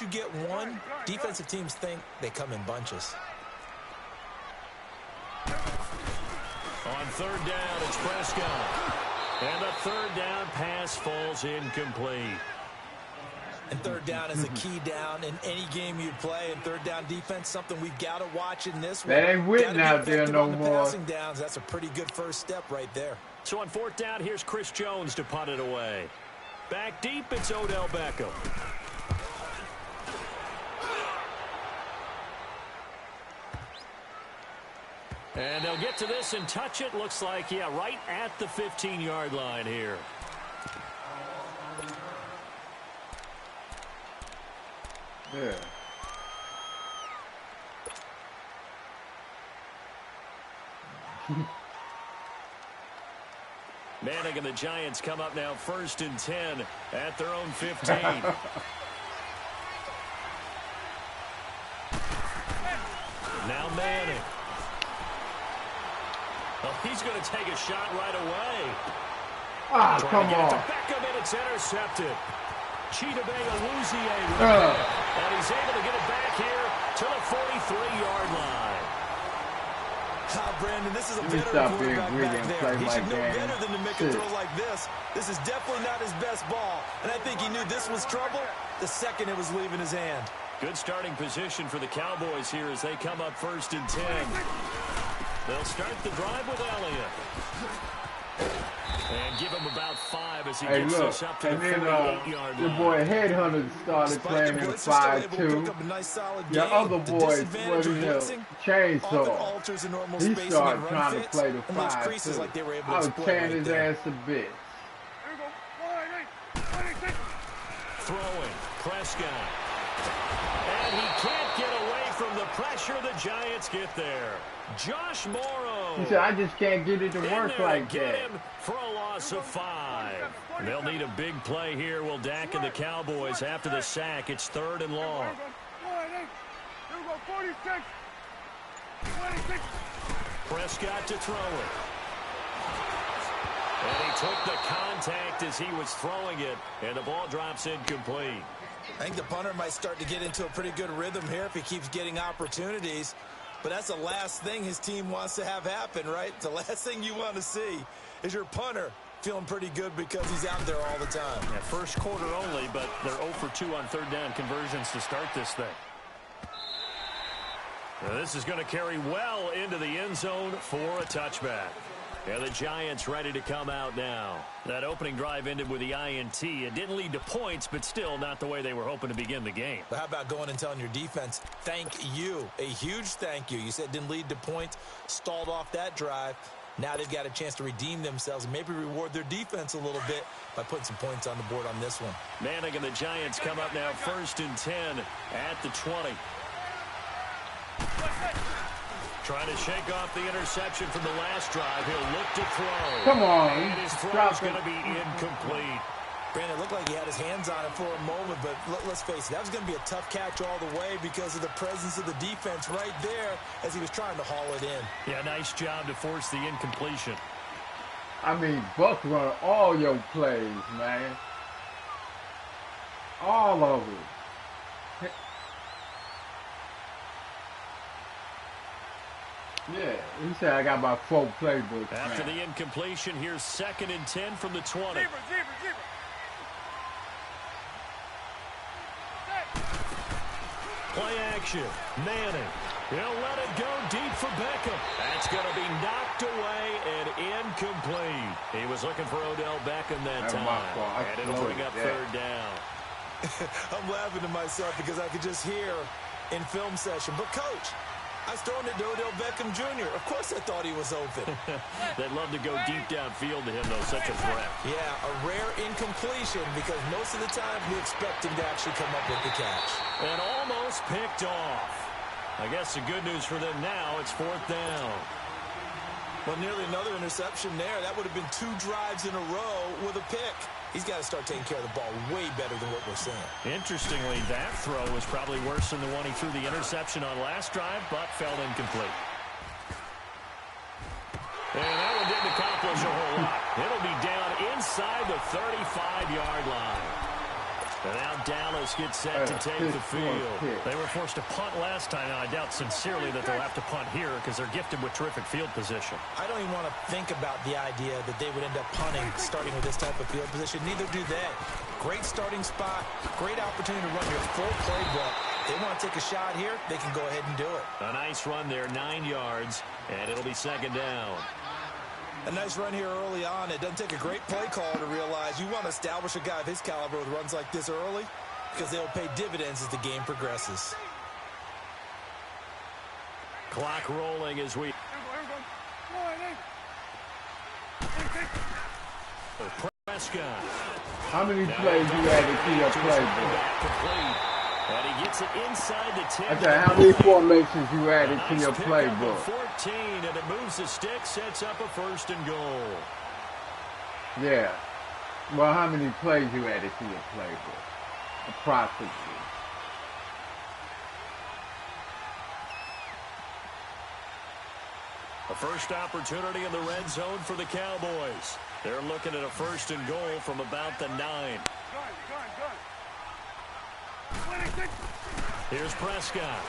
You get one, defensive teams think they come in bunches. On third down, it's Prescott. And the third down pass falls incomplete. And third down is a key down in any game you play. And third down defense, something we've got to watch in this one. That ain't Witten out there no more. Passing downs, that's a pretty good first step right there. So on fourth down, here's Chris Jones to punt it away. Back deep, it's Odell Beckham. And they'll get to this and touch it. Looks like, yeah, right at the 15-yard line here. Yeah. Manning and the Giants come up now 1st and 10 at their own 15. Now Manning. Well, he's going to take a shot right away. Ah, come on. Beckham, and it's intercepted. Chidobe Awuzie. And he's able to get it back here to the 43-yard line. Brandon, this is a better quarterback back there. He should know better than to make a throw like this. This is definitely not his best ball. And I think he knew this was trouble the second it was leaving his hand. Good starting position for the Cowboys here as they come up 1st and 10. They'll start the drive with Elliott. And give him about 5 as he gets this up to the 48-yard line. Your boy Headhunter started playing in 5-2. Nice, your other boy, Chainsaw, he started trying to play the 5-2. Like I was tearing his ass to bits. Throwing, Prescott. And he can't get away from the pressure. The Giants get there. Josh Morrow. He said, I just can't get it to work like that. Him for a loss of 5. They'll need a big play here. Will Dak and the Cowboys after the sack. It's 3rd and long. Prescott to throw it. And he took the contact as he was throwing it. And the ball drops incomplete. I think the punter might start to get into a pretty good rhythm here if he keeps getting opportunities. But that's the last thing his team wants to have happen, right? The last thing you want to see is your punter feeling pretty good because he's out there all the time. Yeah, first quarter only, but they're 0 for 2 on third down conversions to start this thing. Now this is going to carry well into the end zone for a touchback. And the Giants ready to come out now. That opening drive ended with the INT. It didn't lead to points, but still not the way they were hoping to begin the game. But how about going and telling your defense, thank you, a huge thank you. You said it didn't lead to points, stalled off that drive. Now they've got a chance to redeem themselves and maybe reward their defense a little bit by putting some points on the board on this one. Manning and the Giants come up now 1st and 10 at the 20. Trying to shake off the interception from the last drive. He'll look to throw. Come on. And his throw is going to be incomplete. Brandon, it looked like he had his hands on it for a moment, but let's face it, that was going to be a tough catch all the way because of the presence of the defense right there as he was trying to haul it in. Yeah, nice job to force the incompletion. I mean, Buck run all your plays, man. All of it. Yeah, he said I got about 4 playbooks. After the incompletion, here's 2nd and 10 from the 20. Play action. Manning. He'll let it go deep for Beckham. That's going to be knocked away and incomplete. He was looking for Odell Beckham that time. And it'll bring up 3rd down. I'm laughing to myself because I could just hear in film session. But, Coach, I was throwing it to Odell Beckham Jr. Of course I thought he was open. They'd love to go deep downfield to him, though. Such a threat. Yeah, a rare incompletion because most of the time we expect him to actually come up with the catch. And almost picked off. I guess the good news for them now, it's 4th down. Well, nearly another interception there. That would have been 2 drives in a row with a pick. He's got to start taking care of the ball way better than what we're seeing. Interestingly, that throw was probably worse than the one he threw the interception on last drive, but fell incomplete. And that one didn't accomplish a whole lot. It'll be down inside the 35-yard line. And now Dallas gets set to take the field. They were forced to punt last time. Now, I doubt sincerely that they'll have to punt here because they're gifted with terrific field position. I don't even want to think about the idea that they would end up punting starting with this type of field position. Neither do they. Great starting spot, great opportunity to run your full playbook. They want to take a shot here, they can go ahead and do it. A nice run there, 9 yards, and it'll be second down. A nice run here early on. It doesn't take a great play caller to realize you want to establish a guy of his caliber with runs like this early because they'll pay dividends as the game progresses. Clock rolling as we... Prescott. How many plays you added to your playbook? And he gets it inside the 10. I said, how many formations you added to your playbook? 14, and it moves the stick, sets up a first and goal. Yeah. Well, how many plays you added to your playbook? Approximately. A first opportunity in the red zone for the Cowboys. They're looking at a first and goal from about the 9. Here's Prescott.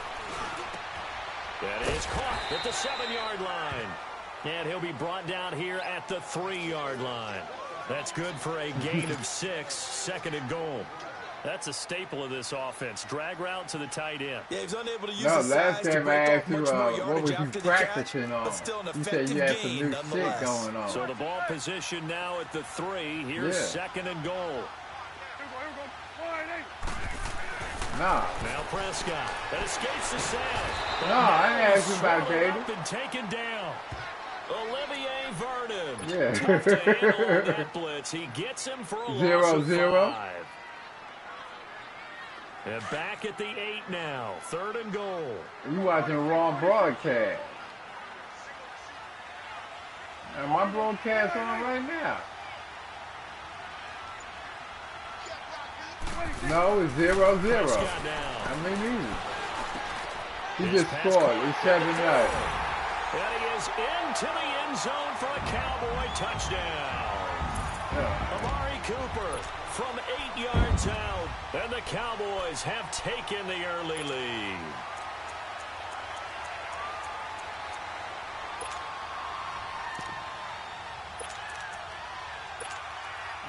That is caught at the 7-yard line. And he'll be brought down here at the 3-yard line. That's good for a gain of 6, second and goal. That's a staple of this offense. Drag route to the tight end. Yeah, he was unable to use no, his last size time to I break asked off you, much more what yardage was you after the practicing catch, on? but still an You said you had some effective new gain shit going on. So the ball position now at the 3. Here's second and goal. Nah. Now Prescott. That escapes the sack. No, I didn't ask you about David. And taken down. Olivier Vernon. Yeah. Tough to handle on that blitz. He gets him for a loss of 5. And back at the 8 now. Third and goal. You watching the wrong broadcast. And my broadcast on right now. No, it's 0-0. I mean, easy. He just scored. It's 7-0. And he is into the end zone for a Cowboy touchdown. Yeah. Amari Cooper from 8 yards out. And the Cowboys have taken the early lead.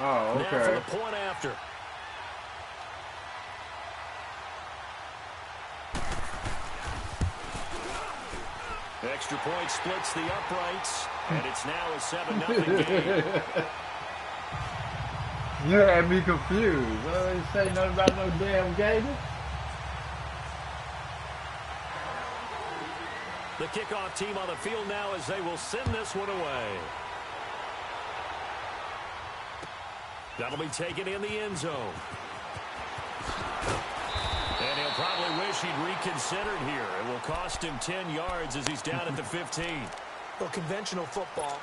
Oh, okay. Now for the point after. Extra point splits the uprights, and it's now a 7-0 game. You had me confused. I didn't say nothing about no damn Gator. The kickoff team on the field now as they will send this one away. That'll be taken in the end zone. And he'll probably wish he'd reconsidered here. It will cost him 10 yards as he's down at the 15. Well, conventional football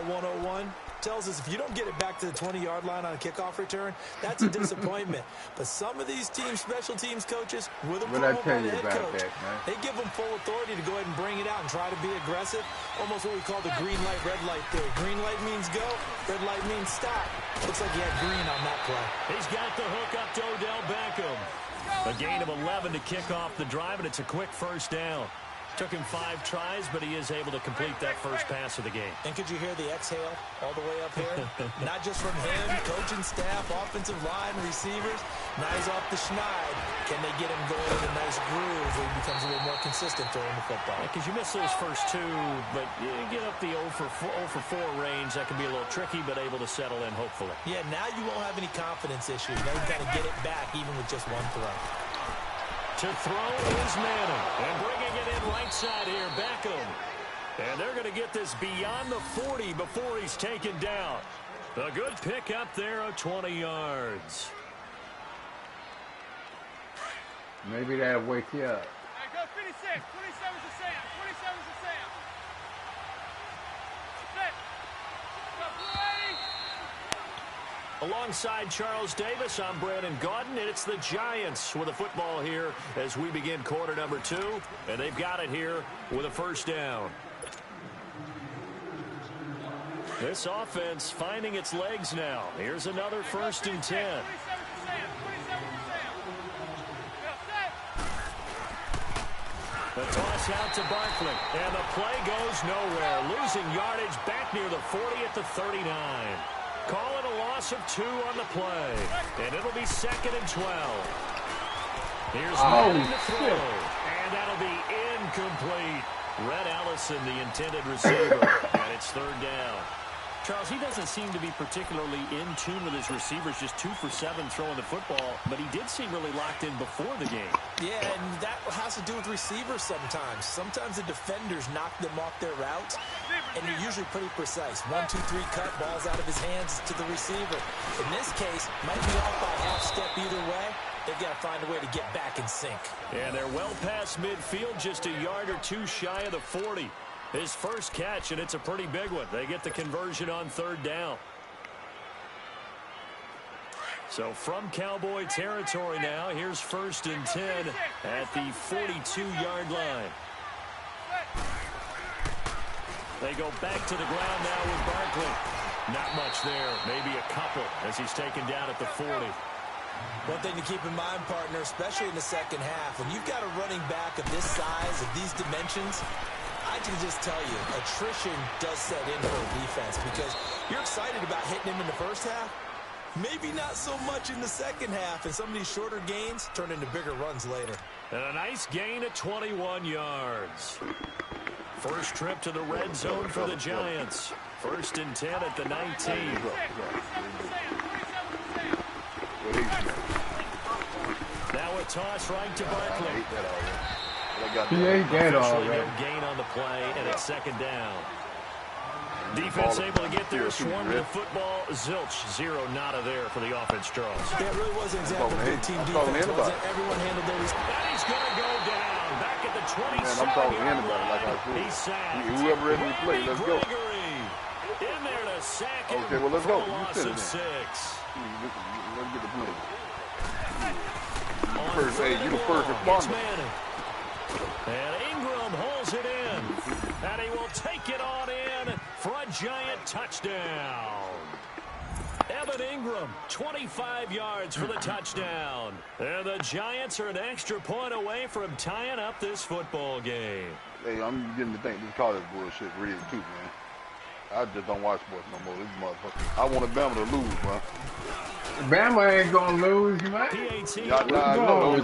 101, tells us if you don't get it back to the 20-yard line on a kickoff return, that's a disappointment. But some of these teams, special teams coaches, with a promo by the head coach, they give them full authority to go ahead and bring it out and try to be aggressive. Almost what we call the green light, red light theory. Green light means go, red light means stop. Looks like he had green on that play. He's got the hook up to Odell Beckham. A gain of 11 to kick off the drive, and it's a quick first down. Took him 5 tries, but he is able to complete that first pass of the game. And could you hear the exhale all the way up here? Not just from him, coaching staff, offensive line, receivers. Now he's off the schneid. Can they get him going in a nice groove where he becomes a little more consistent throwing the football? Because you miss those first 2, but you get up the 0 for 4 range. That can be a little tricky, but able to settle in, hopefully. Yeah, now you won't have any confidence issues. Now you've got to get it back even with just one throw. To throw is Manning. And bringing it in right side here, Beckham. And they're going to get this beyond the 40 before he's taken down. A good pick up there of 20 yards. Maybe that'll wake you up. All right, go 56. 27's the Sam. 27's the Sam. Set. Go, Blue 80. Alongside Charles Davis, I'm Brandon Gaudin, and it's the Giants with a football here as we begin quarter number 2, and they've got it here with a first down. This offense finding its legs now. Here's another 1st and 10. 27's the Sam. 27's The toss out to Barkley, and the play goes nowhere. Losing yardage back near the 40 at the 39. Call it a loss of 2 on the play, and it'll be 2nd and 12. Here's Manning to throw, and that'll be incomplete. Red Allison, the intended receiver, and it's 3rd down. Charles, he doesn't seem to be particularly in tune with his receivers, just 2 for 7 throwing the football, but he did seem really locked in before the game. Yeah, and that has to do with receivers sometimes. Sometimes the defenders knock them off their routes, and they're usually pretty precise. 1, 2, 3 cut, ball's out of his hands to the receiver. In this case, might be off by half step either way. They've got to find a way to get back in sync. And they're well past midfield, just a yard or 2 shy of the 40. His first catch, and it's a pretty big one. They get the conversion on 3rd down. So from Cowboy territory now, here's 1st and 10 at the 42-yard line. They go back to the ground now with Barkley. Not much there, maybe a couple as he's taken down at the 40. One thing to keep in mind, partner, especially in the second half, when you've got a running back of this size, of these dimensions, I can just tell you, attrition does set in for a defense because you're excited about hitting him in the first half. Maybe not so much in the second half, and some of these shorter gains turn into bigger runs later. And a nice gain of 21 yards. First trip to the red zone for the Giants. 1st and 10 at the 19. Now a toss right to Barkley. He ain't that already. No gain on the play, and it's 2nd down. Defense able to get there, swarm to the football. Zilch, 0 nada there for the offense, Charles. Yeah, it really was an example of good team defense, wasn't it? Everyone handled their response. And he's going to go down. Back at the 27. Man, I'm talking to anybody like I said. He's sacked. Whoever ready to play, let's go. Gregory in there to sack him. Okay, well, let's go. For a loss of 6. Let's get the play. On First, hey, you the first it's responder. Manning. And Ingram holds it in. And he will take it on in for a Giant touchdown. Evan Ingram, 25 yards for the touchdown. And the Giants are an extra point away from tying up this football game. Hey, I'm getting to think this college bullshit rigged too, man. I just don't watch sports no more. This motherfucker. I want Bama to lose, man. Bama ain't gonna lose, man. No,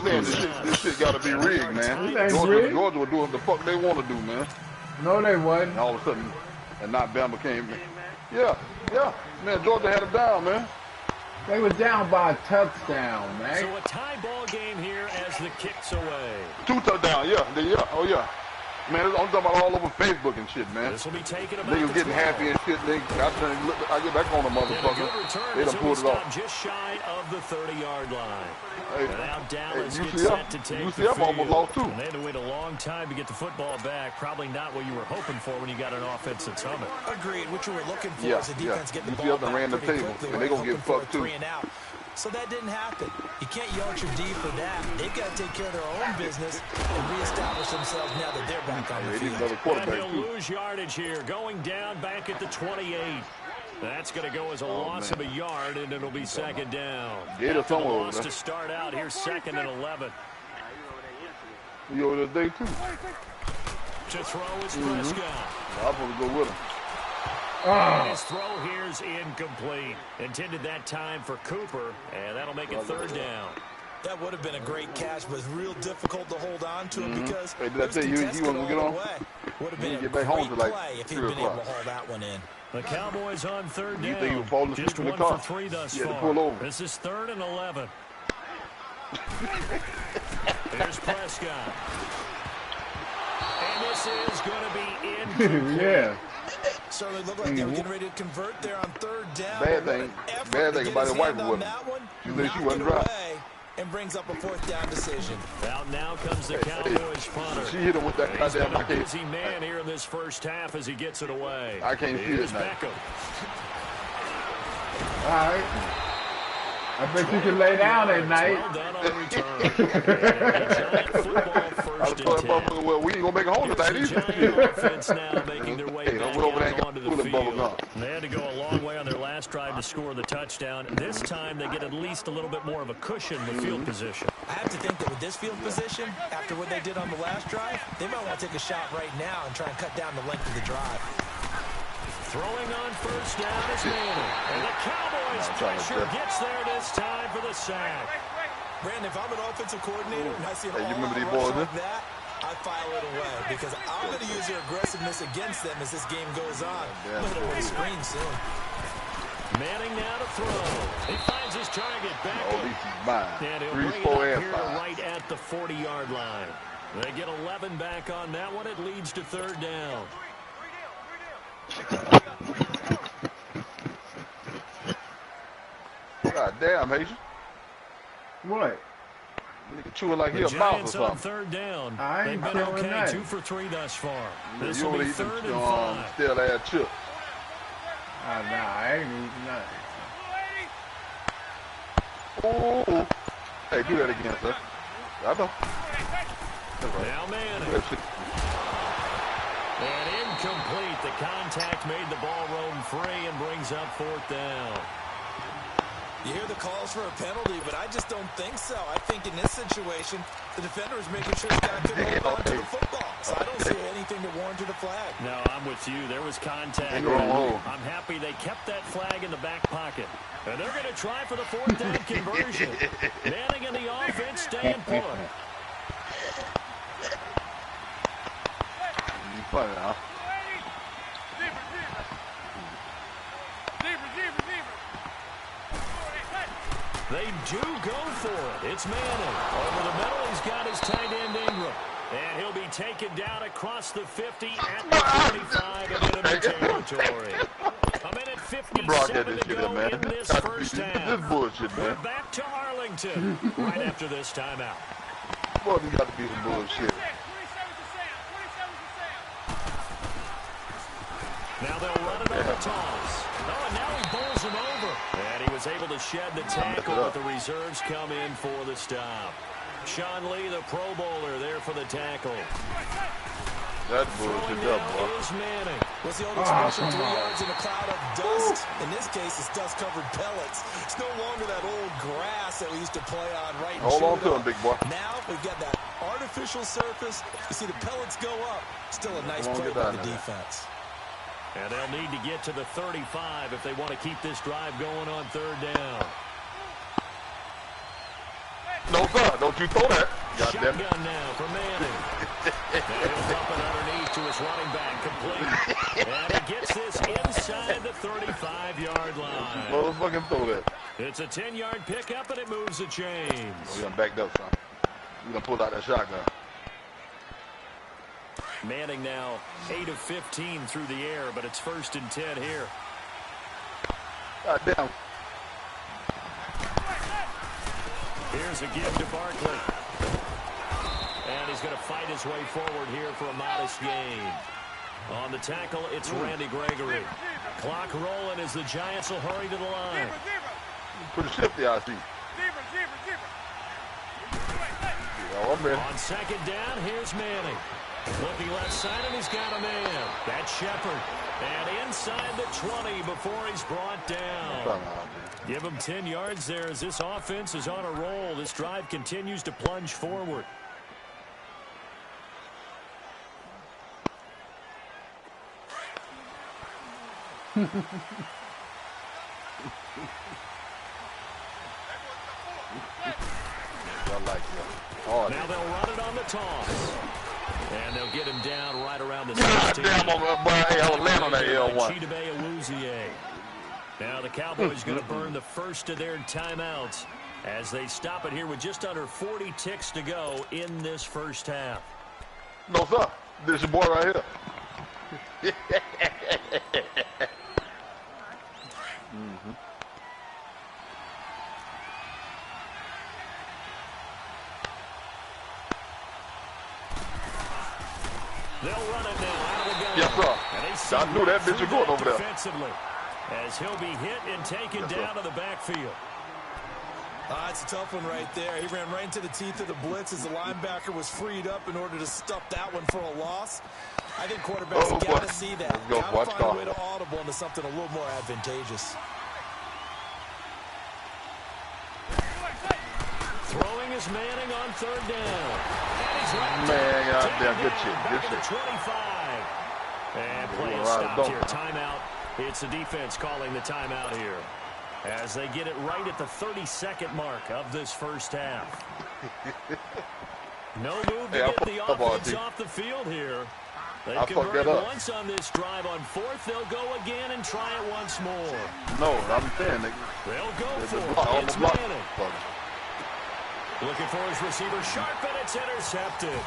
this shit got to be rigged, man. Georgia will do what the fuck they want to do, man. No, they wasn't. And all of a sudden, and not Bama came. Yeah, man. Georgia had it down, man. They were down by a touchdown, man. So a tie ball game here as the kick's away. 2 touchdowns, yeah. Oh, yeah. Man, I'm talking about all over Facebook and shit, man. This will be taken about Niggas getting happy and shit. I get back on the motherfucker. They done pulled it off. Just shy of the 30-yard line. Hey, and now Dallas gets UCF, set to take UCF the field. almost lost too. And they had to wait a long time to get the football back. Probably not what you were hoping for when you got an offense that's humming. Agreed. What you were looking for is the defense getting the ball UCF back ran the pretty table, quickly. and they gonna get fucked too. 3 and out. So that didn't happen. You can't yell at your D for that. They've got to take care of their own business and reestablish themselves now that they're back on the field. And he'll lose yardage here, going down back at the 28. That's going to go as a loss of a yard, and it'll be 2nd down. Get the loss to start out. Here's 2nd and 11. You over there day too. To throw is Prescott. I'm going to go with him. And his throw here's incomplete. Intended that time for Cooper, and that'll make it 3rd down. That would have been a great catch, but it's real difficult to hold on to him because hey, did I tell you wasn't going to get on? Would have been a get back home great to like play if he'd been able to haul that one in. The Cowboys on 3rd down. You think he was falling asleep Just in the 1 car? for 3 thus He had to far. pull over. This is 3rd and 11. Here's Prescott. And this is going to be incomplete. Yeah. Certainly looked like they were getting ready to convert there on 3rd down. Bad thing about the wife with him. She said she wasn't dry. And brings up a 4th down decision. Now comes the Cowboys punter. She hit him with that goddamn. He's been a busy man here in this first half as he gets it away. I can't see it now. Beckham. All right. I bet you can lay down at night. Well done on the return. Giant football 1st and 10. Well, we ain't gonna make a home tonight either. Giant offense now making their way back over there out onto the bubble field. gum. They had to go a long way on their last drive to score the touchdown. This time they get at least a little bit more of a cushion with field position. I have to think that with this field position, after what they did on the last drive, they might want to take a shot right now and try and cut down the length of the drive. Throwing on first down is Manning. And the Cowboys pressure gets there this time for the sack. Brandon, if I'm an offensive coordinator and I see an remember these all-out boys, rush like that, I file it away because I'm going to use their aggressiveness against them as this game goes on. I'm going to hit a screen soon. Manning now to throw. He finds his target back. Oh, this is mine. And he'll 3, bring 4, it up and here 5. right at the 40-yard line. They get 11 back on that one. It leads to third down. God damn, Haitian. What? Nigga chewing like he The a mouse or Giants on something. third down. I They've ain't been feeling okay, that. 2 for 3 thus far. This You will only be eat third them and 5. stale ass chips. Nah, I ain't eating nothing. Oh, hey, do that again, sir. I know. That's right. Now Manning. That shit. And incomplete. The contact made the ball roam free and brings up fourth down. You hear the calls for a penalty, but I just don't think so. I think in this situation, the defender is making sure the guy couldn't hold on to the football. So I don't see anything that warranted a flag. No, I'm with you. There was contact. Ain't going home. I'm happy they kept that flag in the back pocket. And they're going to try for the fourth down conversion. Manning and the offense staying put. You funny, huh? They do go for it. It's Manning. Over the middle, he's got his tight end Ingram. And he'll be taken down across the 50 at the 45 of enemy territory. A minute 57 to go in this first half. This bullshit, man. We're back to Arlington right after this timeout. Boy, you got to be some bullshit. Now they'll run it on the toss. Oh, and now he bowls him over. And he was able to shed the tackle, but the reserves come in for the stop. Sean Lee, the Pro Bowler, there for the tackle. That's bullshit up, boy. Is Manning. What's the old expression, 3 yards in a cloud of dust? In this case, it's dust-covered pellets. It's no longer that old grass that we used to play on right in Hold on to him, big boy. Now we've got that artificial surface. You see the pellets go up. Still a nice Come on, play get by down the there. defense. And they'll need to get to the 35 if they want to keep this drive going on third down. No, sir. Don't you throw that. God damn it. Shotgun now for Manning. Now he'll dump it underneath to his running back, complete. And he gets this inside the 35-yard line. Motherfucking throw that. It's a 10-yard pickup, and it moves the chains. We done backed up, son. We done pulled out that shotgun. Manning now 8 of 15 through the air, but it's 1st and 10 here. God damn. Here's a give to Barkley. And he's going to fight his way forward here for a modest gain. On the tackle, it's Randy Gregory. Clock rolling as the Giants will hurry to the line. Pretty shifty, I see. Yeah, I'm ready. On second down, here's Manning. Looking left side, and he's got a man. That's Shepard. And inside the 20 before he's brought down. Give him 10 yards there as this offense is on a roll. This drive continues to plunge forward. Now they'll run it on the toss. And they'll get him down right around the 16. Damn, boy, I was laying on that L1. Chidobe Awuzie. Now the Cowboys going to burn the first of their timeouts as they stop it here with just under 40 ticks to go in this first half. No, sir. This is your boy right here. They'll run it now out of the gun. Yes, sir. And they see I knew that bitch was going over there. defensively as he'll be hit and taken down to the backfield. It's a tough one right there. He ran right into the teeth of the blitz as the linebacker was freed up in order to stuff that one for a loss. I think quarterbacks got to see that. Got to find a way to audible into something a little more advantageous. is Manning on third down. And he's right Man, goddamn, good down, shit. back Good at the shit. 25. And play is stopped here. Timeout. It's the defense calling the timeout here, as they get it right at the 32nd mark of this first half. No move to get the offense off the field here. They've converted once on this drive. On fourth, they'll go again and try it once more. No, I'm saying they'll go for it. It's Manning. Looking for his receiver, sharp, and it's intercepted.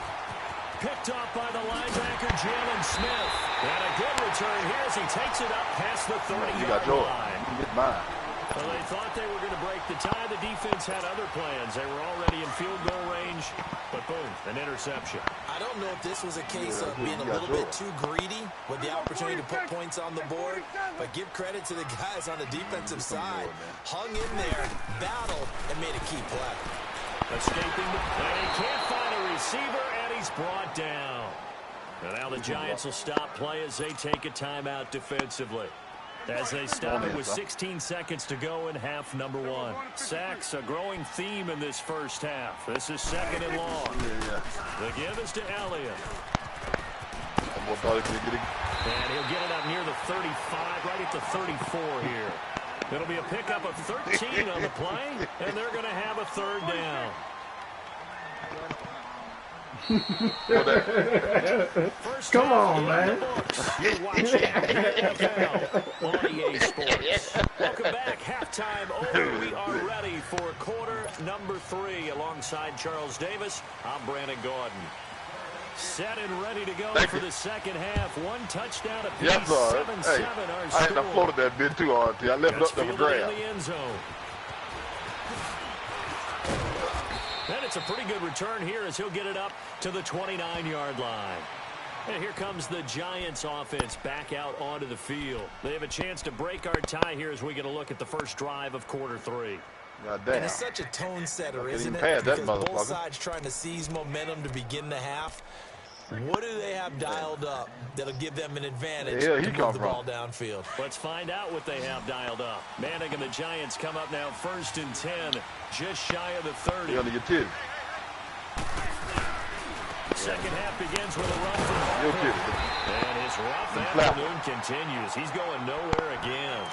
Picked off by the linebacker, Jalen Smith. And a good return here as he takes it up past the 30-yard line. You get mine. Well, they thought they were going to break the tie. The defense had other plans. They were already in field goal range, but boom, an interception. I don't know if this was a case of being a little bit too greedy with the opportunity to put points on the board, but give credit to the guys on the defensive side. Hung in there, battled, and made a key play. Escaping, and he can't find a receiver, and he's brought down. And now the Giants will stop play as they take a timeout defensively. As they stop it with 16 seconds to go in half number one. Sacks, a growing theme in this first half. This is second and long. The give is to Elliott. And he'll get it up near the 35, right at the 34 here. It'll be a pickup of 13 on the play, and they're going to have a third down. Come on, man. You're watching NFL on EA Sports. Welcome back. Halftime over. We are ready for quarter number 3. Alongside Charles Davis, I'm Brandon Gordon. Set and ready to go for the second half. One touchdown apiece. Yes, sir. 7-7 Hey, our I score. had to floated that bit too hard. I left it up there for grab. In the end zone. And it's a pretty good return here as he'll get it up to the 29-yard line. And here comes the Giants offense back out onto the field. They have a chance to break our tie here as we get a look at the first drive of quarter 3. And it's such a tone setter, isn't it? Because both sides trying to seize momentum to begin the half. What do they have dialed up that'll give them an advantage to move the ball downfield? Let's find out what they have dialed up. Manning and the Giants come up now first and 10, just shy of the 30. Second half begins with a run from Barkley. And his rough afternoon continues. He's going nowhere again.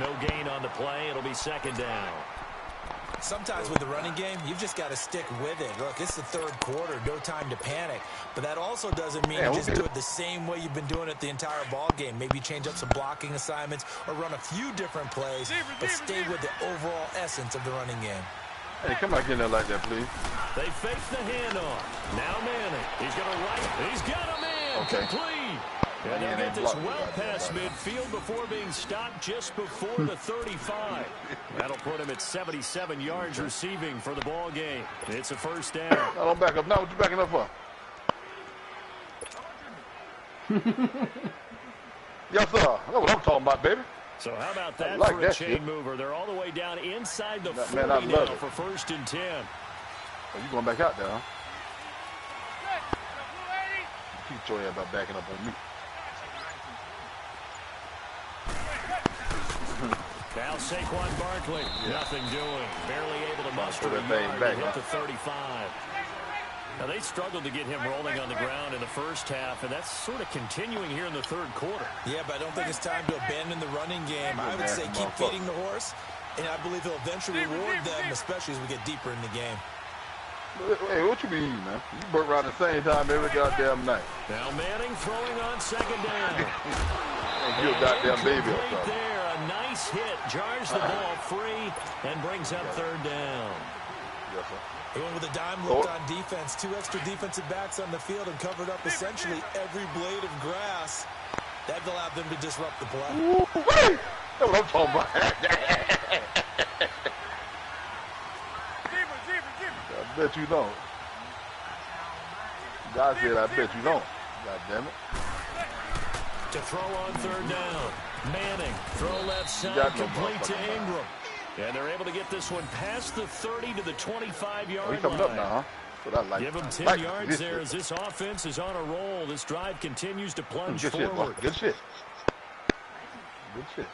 No gain on the play. It'll be second down. Sometimes with the running game, you've just got to stick with it. Look, it's the third quarter, no time to panic. But that also doesn't mean you just do it the same way you've been doing it the entire ball game. Maybe change up some blocking assignments or run a few different plays, but stay with the overall essence of the running game. Hey, come back in there like that, please. They fake the handoff. Now Manning. He's going to right. He's got a man. Complete. And they'll get this well past midfield before being stopped just before the 35. That'll put him at 77 yards receiving for the ball game. It's a first down. I don't back up now. What you backing up for? Yes, sir. That's what I'm talking about, baby. So how about that for a chain mover? They're all the way down inside the 40 now for first and 10. Oh, you going back out there, huh? Keep your ass about backing up on me. Now Saquon Barkley, nothing doing. Barely able to muster a yard to hit the 35. Now they struggled to get him rolling on the ground in the first half, and that's sort of continuing here in the third quarter. Yeah, but I don't think it's time to abandon the running game. I would say keep feeding the horse, and I believe he'll eventually reward them, especially as we get deeper in the game. Hey, what you mean, man? You work around the same time every goddamn night. Now Manning throwing on second down. You a goddamn baby or something. There, a nice hit, jars the ball free, and brings up third down. Yes, sir. He went with a dime look on defense. 2 extra defensive backs on the field and covered up essentially every blade of grass. That allowed them to disrupt the play. Ooh, that's what I'm talking about. I bet you don't. God said, I bet you don't. God damn it. To throw on third down. Manning, throw left side, complete to Ingram. And they're able to get this one past the 30 to the 25-yard line. Coming up now, huh? Give them 10 yards there as this offense is on a roll. This drive continues to plunge forward. Good shit. Good shit.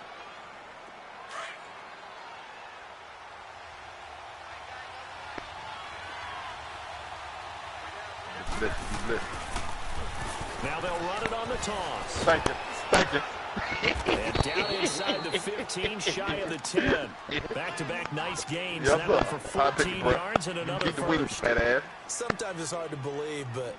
bless you. Now they'll run it on the toss. Thank you. Thank you. And down inside the 15, shy of the 10. Back-to-back nice gains. Yep, that one for 14 yards and another first. Sometimes it's hard to believe, but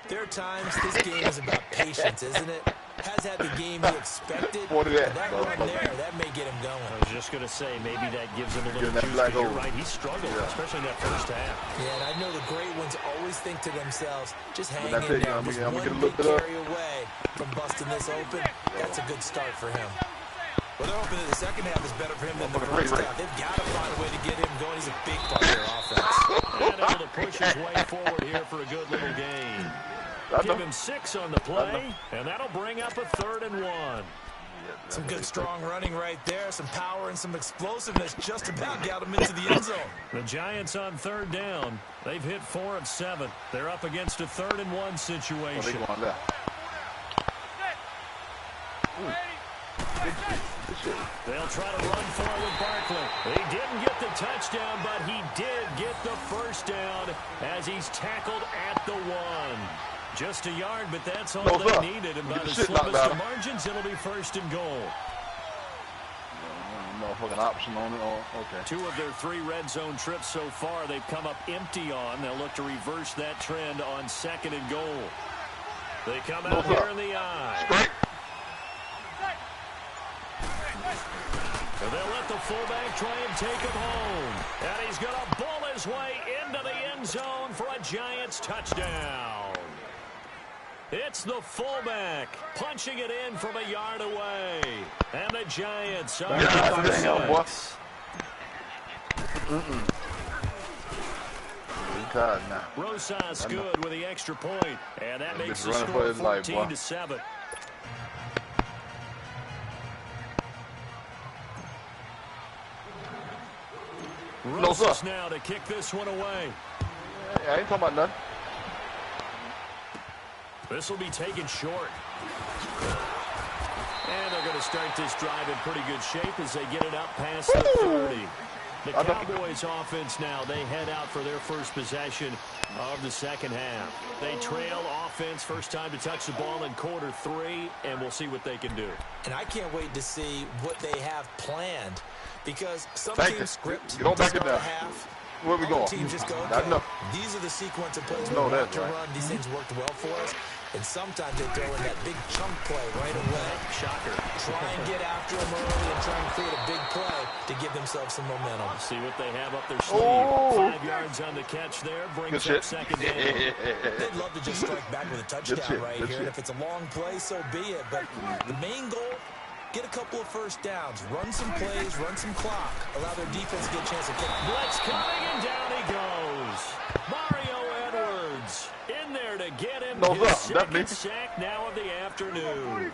there are times this game is about patience, isn't it? Has had the game he expected. That run there, that may get him going. I was just going to say, maybe that gives him a little juice. You're right, he struggled, especially in that first half. Yeah, and I know the great ones always think to themselves, just hang in there. Just one big carry away from busting this open. That's a good start for him. Well, they're hoping that the second half is better for him than the first half. They've got to find a way to get him going. He's a big part of their offense. And able to push his way forward here for a good little gain. Give him 6 on the play, and that'll bring up a 3rd and 1. Some good strong running right there, some power and some explosiveness just about got him into the end zone. The Giants on 3rd down. They've hit 4 of 7. They're up against a 3rd and 1 situation. They'll try to run for it with Barkley. He didn't get the touchdown, but he did get the first down as he's tackled at the 1. Just a yard, but that's all they needed. And by the slimmest of margins, it'll be 1st and goal. Motherfucking option on it. Okay. 2 of their 3 red zone trips so far, they've come up empty on. They'll look to reverse that trend on 2nd and goal. They come out here in the eye. Straight. And they'll let the fullback try and take him home. And he's going to bull his way into the end zone for a Giants touchdown. It's the fullback punching it in from a yard away. And the Giants are up 6. Rosas good with the extra point. And that makes the score 14-7. Rosas now to kick this one away. I ain't talking about nothing. This will be taken short. And they're going to start this drive in pretty good shape as they get it up past the 30. The Cowboys offense now, they head out for their first possession of the second half. They trail offense, first time to touch the ball in quarter 3, and we'll see what they can do. And I can't wait to see what they have planned, because some teams script to start a half. Where we going? Teams just go, okay, these are the sequence of plays we want to run. These things worked well for us. And sometimes they throw in that big chunk play right away. Shocker. Try and get after them early and try and create a big play to give themselves some momentum. See what they have up their sleeve. 5 yards on the catch there. Brings up 2nd down. They'd love to just strike back with a touchdown right here. And if it's a long play, so be it. But the main goal, get a couple of first downs. Run some plays, run some clock. Allow their defense to get a chance to kick. Blitz coming, and down he goes. Mario Edwards in there to get him his second sack now of the afternoon.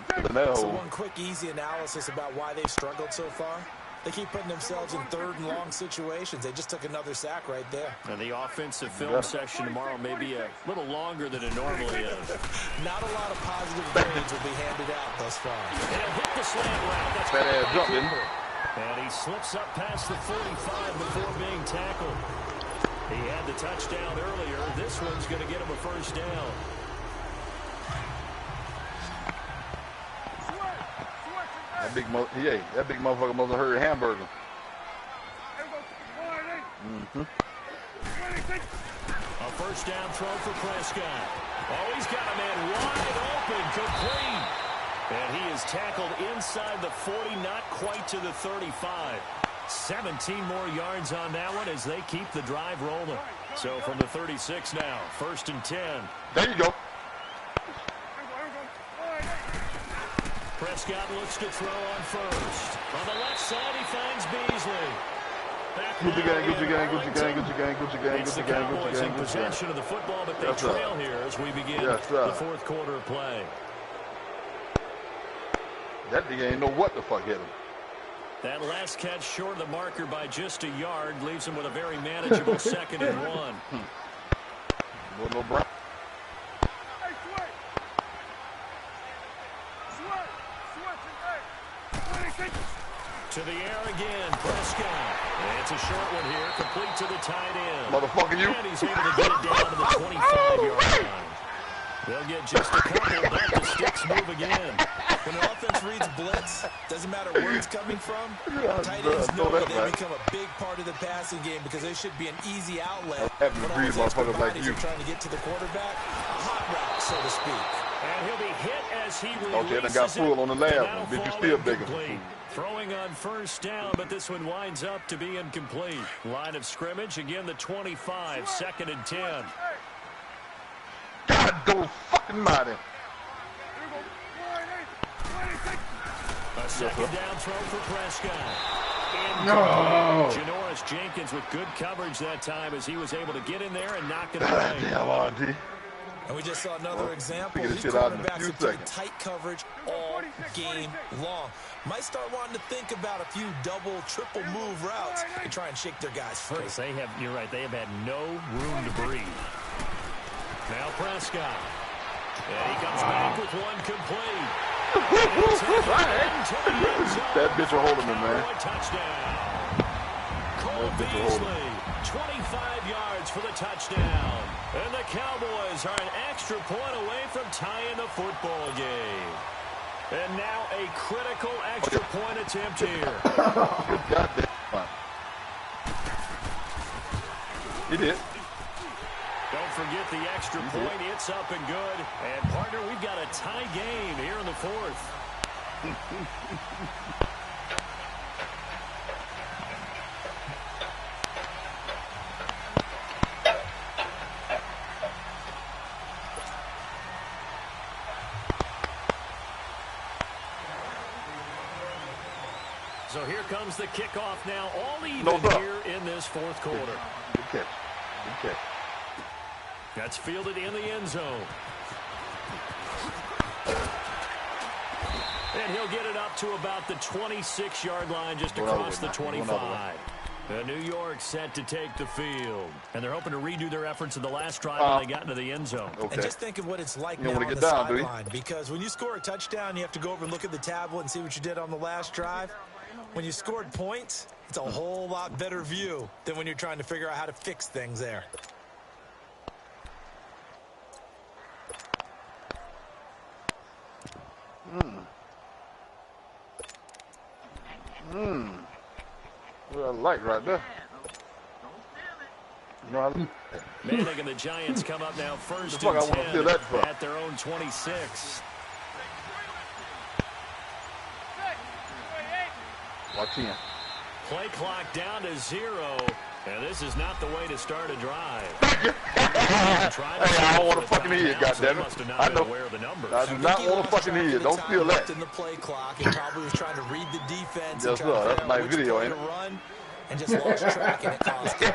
So one quick, easy analysis about why they've struggled so far. They keep putting themselves in 3rd and long situations. They just took another sack right there. And the offensive film session tomorrow may be a little longer than it normally is. Not a lot of positive grades will be handed out thus far. And he'll hit the slant route. That's bad ass jumping. And he slips up past the 45 before being tackled. He had the touchdown earlier. This one's going to get him a first down. That big motherfucker must have heard hamburger. A first down throw for Prescott. Oh, he's got a man wide open, complete. And he is tackled inside the 40, not quite to the 35. 17 more yards on that one as they keep the drive rolling. So from the 36 now, 1st and 10. There you go. Prescott looks to throw on first. On the left side, he finds Beasley. Gucci gang. It's the Cowboys in possession of the football, but they trail here as we begin the 4th quarter of play. That nigga ain't know what the fuck hit him. That last catch short of the marker by just a yard leaves him with a very manageable 2nd and 1. Little Brown. To the air again, Prescott. And it's a short one here, complete to the tight end. Motherfucker, you. And he's able to get it down to the 25-yard line. They'll get just a couple, but the sticks move again. When an offense reads blitz, doesn't matter where it's coming from, tight ends know that they become a big part of the passing game because they should be an easy outlet. When all these extra bodies are trying to get to the quarterback, a hot route, so to speak. And he'll be hit as he releases okay, they got full on the last one. Bitch, you still begging for food. Throwing on first down, but this one winds up to be incomplete. Line of scrimmage, again the 25, 2nd and 10. God, go fucking mighty. A second down throw for Prescott. No. Janoris Jenkins with good coverage that time as he was able to get in there and knock it away. Damn, RG. And we just saw another example. Figure These this shit out in a quarterbacks few have played seconds. tight coverage all game long. Might start wanting to think about a few double, triple move routes and try and shake their guys free. They have, you're right, they have had no room to breathe. Now Prescott. And he comes back with one complete. That bitch will hold him, man. Touchdown. Cole Beasley, 25 yards for the touchdown. And the Cowboys are an extra point away from tying the football game. And now a critical extra point attempt here. Goddamn fun. He did. Don't forget the extra point. It's up and good. And, partner, we've got a tie game here in the 4th. So here comes the kickoff now, all even here in this 4th quarter. Good catch. Good catch. That's fielded in the end zone. And he'll get it up to about the 26-yard line, just across the 25. New York set to take the field. And they're hoping to redo their efforts in the last drive when they got into the end zone. Okay. And just think of what it's like now on the sideline. Because when you score a touchdown, you have to go over and look at the tablet and see what you did on the last drive. When you scored points, it's a whole lot better view than when you're trying to figure out how to fix things there. What I like right there. Manning and the Giants come up now first and 10 at their own 26. Watch him. Play clock down to 0. And this is not the way to start a drive. Hey, I don't want to fucking hear it, goddammit. I know. I do not want to fucking hear it. Don't steal that. In the play clock, and probably was trying to read the defense. Yes, sir. That's my video, ain't it? Run and just lost track, and it cost him.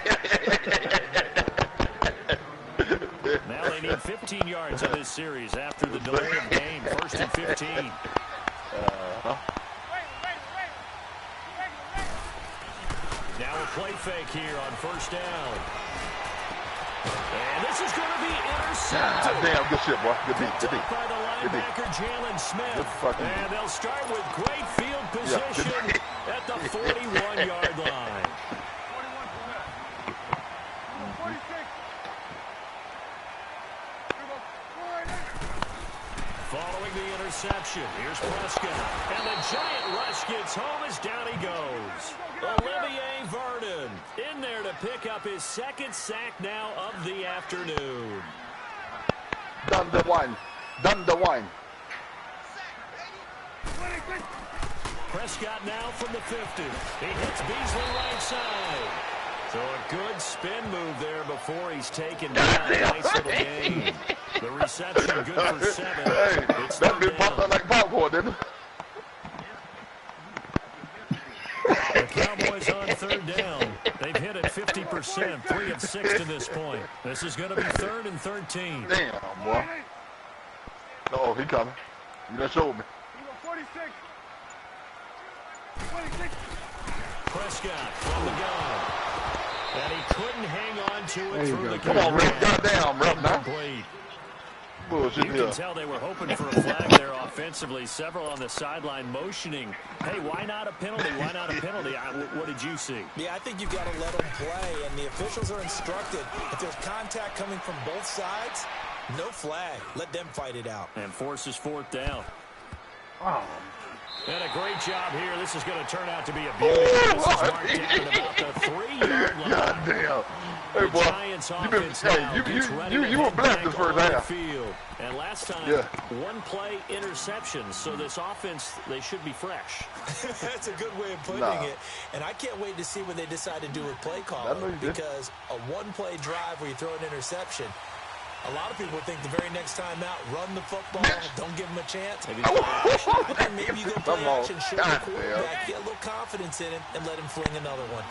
Now they need 15 yards in this series after the delay of game. 1st and 15. Now a play fake here on first down. And this is going to be intercepted. Damn, good shit, boy. Good beat, good beat. By the linebacker, Jalen Smith. And they'll start with great field position at the 41-yard line. Following the interception, here's Prescott. And the giant rush gets home as down he goes. Olivier Vernon in there to pick up his 2nd sack now of the afternoon. Done the wine. Done the wine. Prescott now from the 50. He hits Beasley right side. So a good spin move there before he's taken down. Nice little gain. The reception good for 7. Hey, that bit popped out like popcorn, didn't it? The Cowboys on 3rd down. They've hit it 50%, 3 of 6 to this point. This is going to be 3rd and 13. Damn, boy. Uh-oh, he coming. You done showed me. 46. Prescott from the gun. And he couldn't hang on to it through the Come on, Rick. Goddamn, Rick, now. Bullshit You here. can tell they were hoping for a flag there offensively. Several on the sideline motioning, hey, why not a penalty? Why not a penalty? What did you see? Yeah, I think you've got to let them play, and the officials are instructed. If there's contact coming from both sides, no flag. Let them fight it out. And forces fourth down. Oh, And a great job here. This is going to turn out to be a beauty. This is marked down at about the 3-yard line. God damn. Hey, The boy. Giants offense now gets ready to You were head blessed back this first on the half. field. And last time, Yeah. one play interception. So this offense, they should be fresh. That's a good way of putting Nah. it. And I can't wait to see what they decide to do with play I know calling, you did. because a one-play drive where you throw an interception, a lot of people think the very next time out, run the football, don't give them a chance. Maybe it's play action. I think maybe you go play Come on. action, show the God quarterback, get a little confidence in him, and let him fling another one.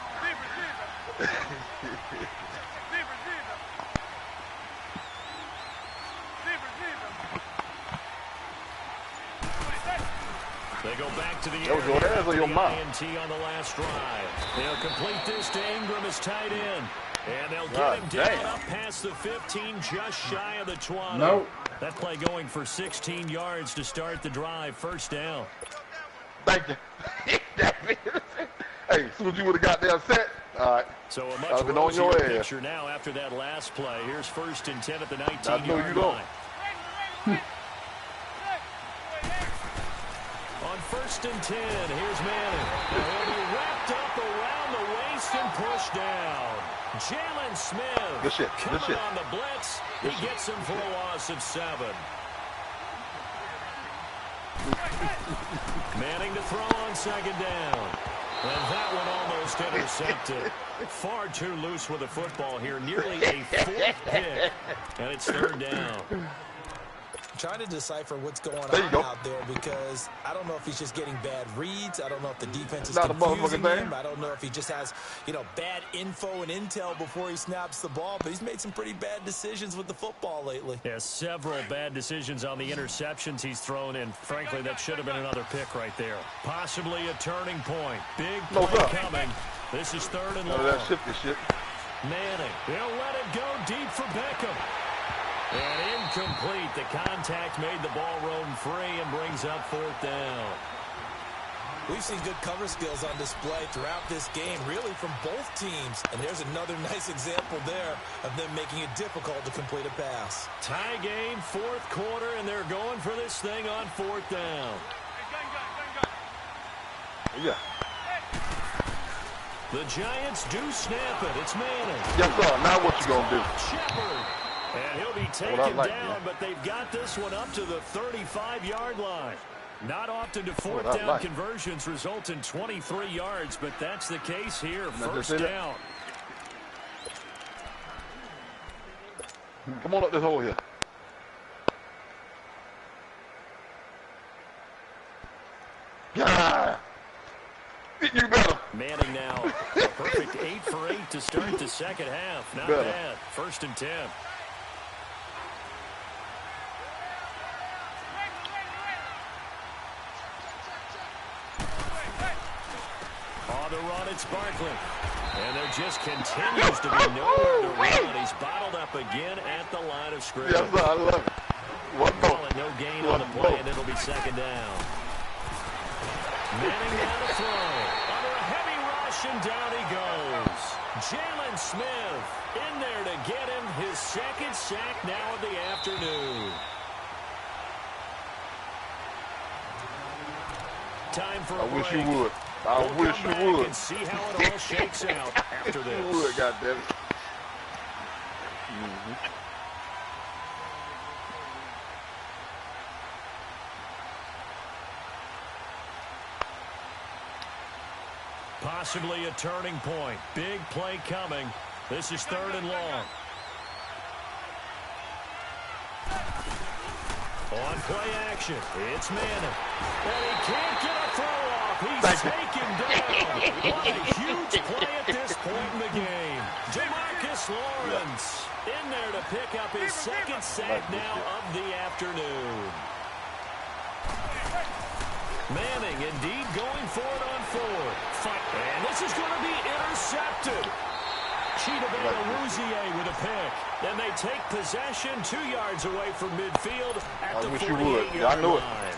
They go back to the That was air your here ass or after your the mouth? INT on the last drive. They'll complete this to Ingram as tight end. And they'll God get him down damn. up past the 15, just shy of the 20. Nope. That play going for 16 yards to start the drive. First down. Thank you. Hey, as soon as you would have got there set, all right. So a I've much been on your rosier ass. picture now after that last play. Here's first and 10 at the I know 19-yard you don't. line. On first and 10, here's Manning. He'll be wrapped up around the waist and pushed down. Jalen Smith Good shit, good coming shit. on the blitz. He gets him for a loss of 7. Manning to throw on second down. And that one almost intercepted. Far too loose with the football here. Nearly a 4th pick. And it's third down. Trying to decipher what's going There you on go. out there, because I don't know if he's just getting bad reads. I don't know if the defense is Not a confusing motherfucking him. thing. I don't know if he just has, bad info and intel before he snaps the ball. But he's made some pretty bad decisions with the football lately. Yeah, several bad decisions on the interceptions he's thrown, and frankly, that should have been another pick right there. Possibly a turning point. Big No, play sir. coming. This is third and None of long. that shifty shit. Manning, he'll let it go deep for Beckham. And incomplete. The contact made the ball roam free and brings up fourth down. We've seen good cover skills on display throughout this game, really from both teams. And there's another nice example there of them making it difficult to complete a pass. Tie game, fourth quarter, and they're going for this thing on fourth down. Yeah. The Giants do snap it. It's Manning. Yes, sir. Now what you gonna do? Shepard. And he'll be taken What I like, down, yeah. but they've got this one up to the 35-yard line. Not often do fourth What I down like. conversions result in 23 yards, but that's the case here. I just First say that? down. Come on up this hole here. Yeah. You better. Manning now. A perfect 8 for 8 to start the second half. Not Better. bad. First and 10. On the run, it's Barkley. And there just continues to be nowhere to run. He's bottled up again at the line of scrimmage. Yes, sir. I love it. One Call more. it no gain on the play, and it'll be second down. Manning down to throw. Under a heavy rush, and down he goes. Jalen Smith in there to get him his second sack now of the afternoon. Time for a I wish you break. would. I We'll wish come you back would. and see how it all shakes out after You this. would, goddammit. Possibly a turning point. Big play coming. This is third and long. On play action, it's Manning. And he can't get a throw off. He's taken down. What a huge play at this point in the game. Jamarcus Lawrence in there to pick up his second sack now of the afternoon. Manning indeed going for it on fourth. And this is going to be intercepted. Cheetah Rouzier with a pick. And they take possession 2 yards away from midfield at the 48-yard line.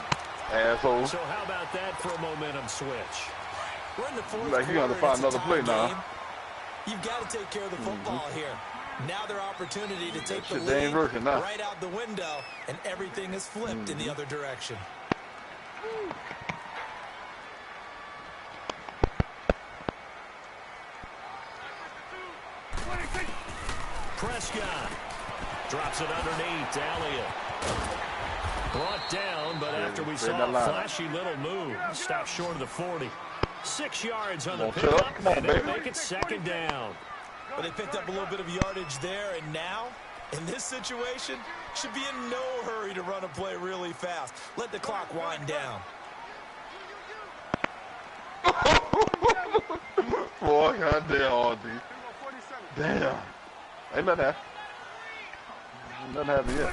Asshole. So how about that for a momentum switch? We're in the fourth Like you got to find another play now. You've got to take care of the football here. Now their opportunity to take the They lead ain't working now. right out the window, and everything is flipped in the other direction. Prescott drops it underneath to Elliott. Brought down, but after we saw a flashy little move, stopped short of the 40. 6 yards on the pickup, and they'll make it second down. Well, they picked up a little bit of yardage there, and now, in this situation, should be in no hurry to run a play really fast. Let the clock wind down. Boy, goddamn, RD. Damn. Ain't nothing happened. Nothing happened yet.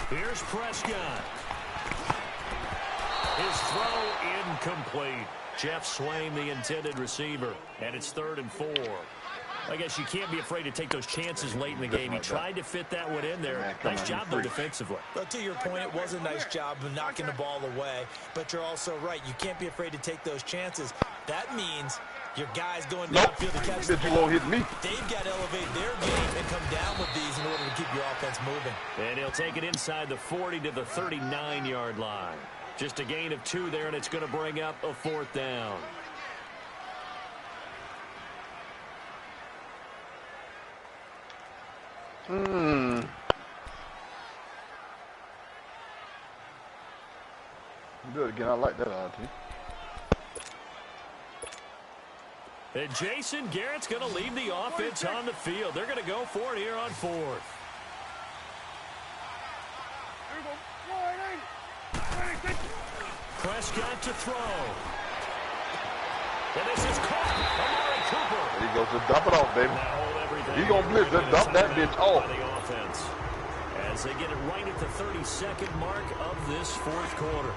Here's Prescott. His throw incomplete. Jeff Swain, the intended receiver, and it's 3rd and 4. I guess you can't be afraid to take those chances late in the game. He tried to fit that one in there. Nice job, though, defensively. Well, to your point, it was a nice job of knocking the ball away, but you're also right. You can't be afraid to take those chances. That means your guys going downfield to catch the ball. You won't hit me. They've got to elevate their game and come down with these in order to keep your offense moving. And he'll take it inside the 40 to the 39-yard line. Just a gain of 2 there, and it's going to bring up a 4th down. Do it again. I like that, RT. And Jason Garrett's going to leave the offense on the field. They're going to go for it here on 4th. Prescott to throw. And this is caught. Amari Cooper. There he goes to dump it off, baby. He gonna blitz. Just dump that bitch off. The offense as they get it right at the 32nd mark of this 4th quarter.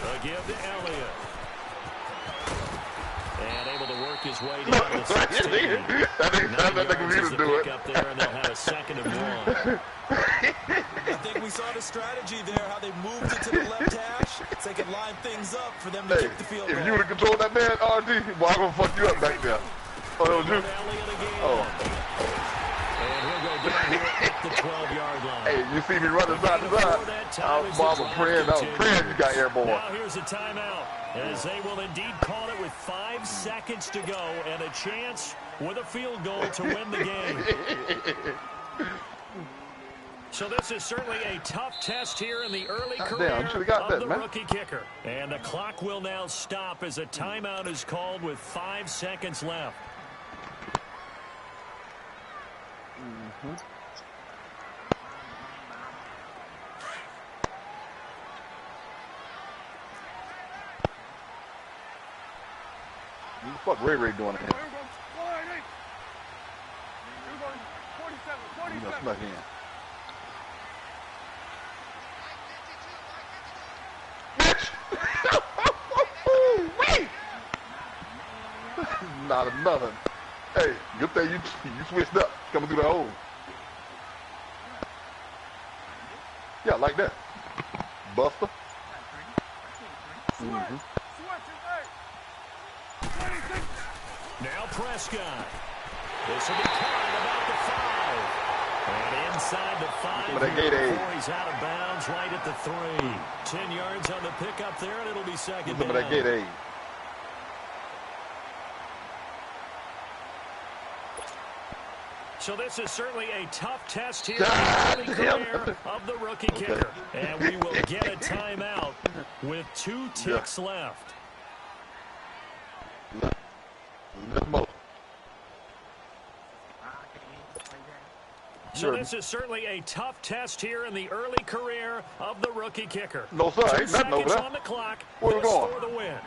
A give to Elliott. And able to work his way down to 16. That do it. Up there, and they'll have a 2nd and 1. I think we saw the strategy there, how they moved it to the left hash so they could line things up for them to kick the field goal. If you would have controlled that man, RD, boy, I'm going to fuck you up back there. Oh, that was you? Oh. And he'll go down here at the 12-yard line. Hey, you see me running side to side? I was praying you got airborne. Now here's a timeout, as they will indeed call it with 5 seconds to go and a chance with a field goal to win the game. So this is certainly a tough test here in the early career of the rookie kicker. And the clock will now stop as a timeout is called with 5 seconds left. What the fuck Ray doing here? You know, snuck in. Not another. Hey, good thing you switched up, coming through the hole. Yeah, like that. Buster. Now Prescott. This will be caught about the 5. And inside the 5 before he's out of bounds right at the 3. 10 yards on the pickup there, and it'll be second down. That gate A. So this is certainly a tough test here in the early career of the rookie kicker. And we will get a timeout with 2 ticks left. So this is certainly a tough test here in the early career of the rookie kicker. No, sir. 2 Ain't nothing over seconds there. on the clock. Where we going? For the win.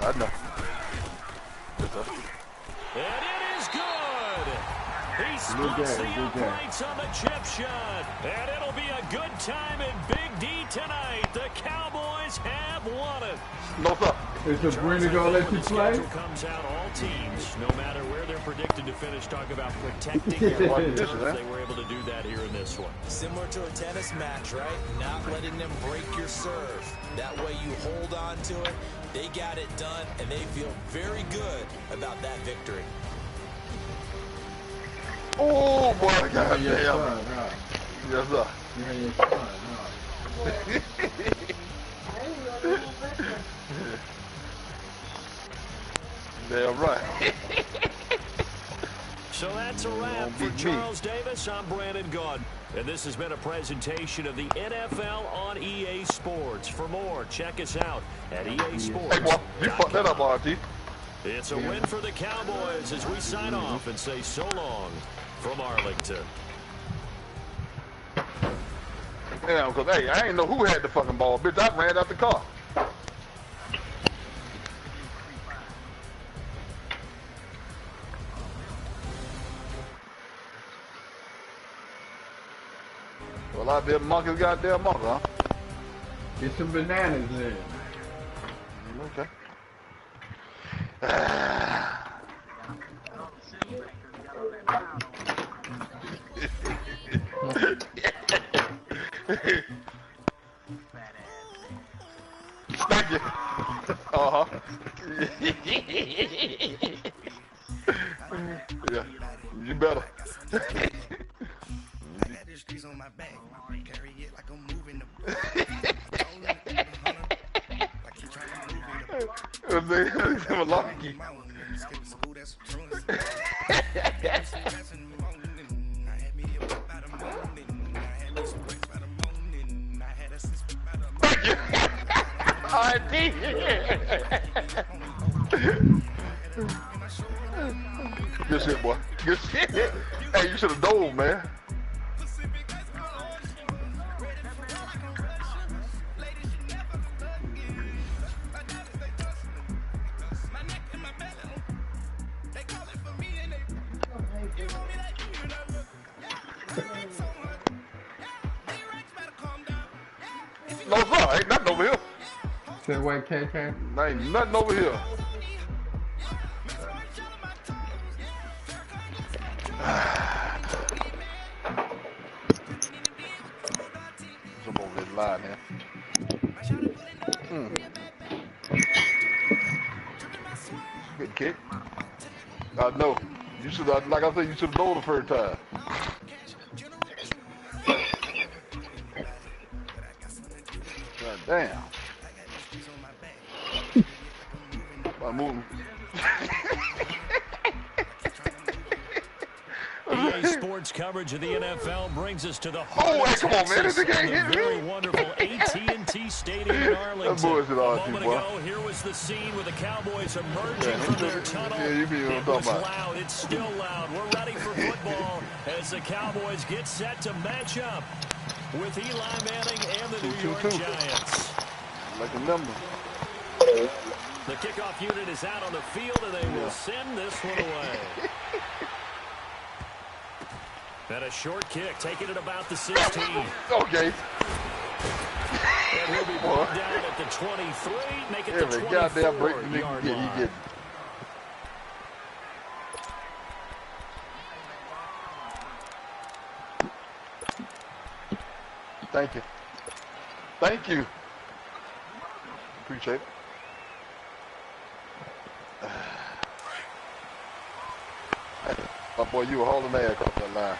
I know. And it is good. He Splits the uprights on the chip shot. And it'll be a good time in Big D tonight. The Cowboys have won it. No, sir. Is Sabrina going to let you play? Comes out, all teams, no matter where they're predicted to finish, talk about protecting their runners. They were able to do that here in this one. Similar to a tennis match, right? Not letting them break your serve. That way you hold on to it. They got it done, and they feel very good about that victory. Oh, boy, God damn. Yes, sir. Damn right. So that's a wrap for Charles Davis. I'm Brandon Gaudin. And this has been a presentation of the NFL on EA Sports. For more, check us out at EA Sports. Hey, boy, you fucked that up, RT. It's a win for the Cowboys as we sign off and say so long from Arlington. Yeah, because, hey, I ain't know who had the fucking ball. Bitch, I ran out the car. Well, I bet monkeys got their monkey, huh? Get some bananas in. Okay. Thank you. Uh-huh. Yeah, you better. On my back, carry it like I'm moving the Good shit, boy. Good shit. Hey, you should have dove, man. No, sir, ain't nothing over here. Say what, KK? Ain't nothing over here. Some over this line here. Good kick. I know. You should have, like I said, you should have known the first time. God damn. I'm moving. EA Sports coverage of the NFL brings us to the heart Oh, of come on, man. Texas This and can't the hit very me. wonderful AT&T Stadium in Arlington. That boy's A an moment boy. ago, here was the scene with the Cowboys emerging from their tunnel. Yeah, you mean what I'm It was talking about. loud. It's still loud. We're ready for football as the Cowboys get set to match up with Eli Manning and the New York Giants. Like a number. The kickoff unit is out on the field, and they will send this one away. And a short kick, taking it about the 16. Okay. And he'll be brought down at the 23, make it the 24-yard line. He did. Thank you. Thank you. Appreciate it. Oh boy, you were hauling ass across that line.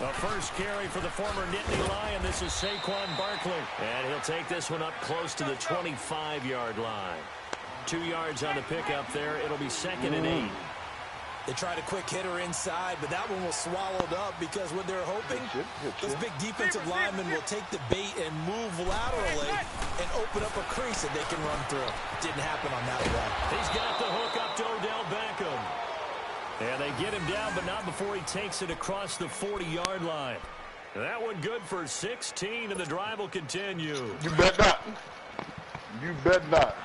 The first carry for the former Nittany Lion. This is Saquon Barkley. And he'll take this one up close to the 25-yard line. 2 yards on the pickup there. It'll be 2nd and 8. They tried a quick hitter inside, but that one was swallowed up because what they're hoping, those big defensive linemen will take the bait and move laterally and open up a crease that they can run through. Didn't happen on that one. He's got the hook up to Odell Beckham. And they get him down, but not before he takes it across the 40-yard line. That one good for 16, and the drive will continue. You bet not. You bet not.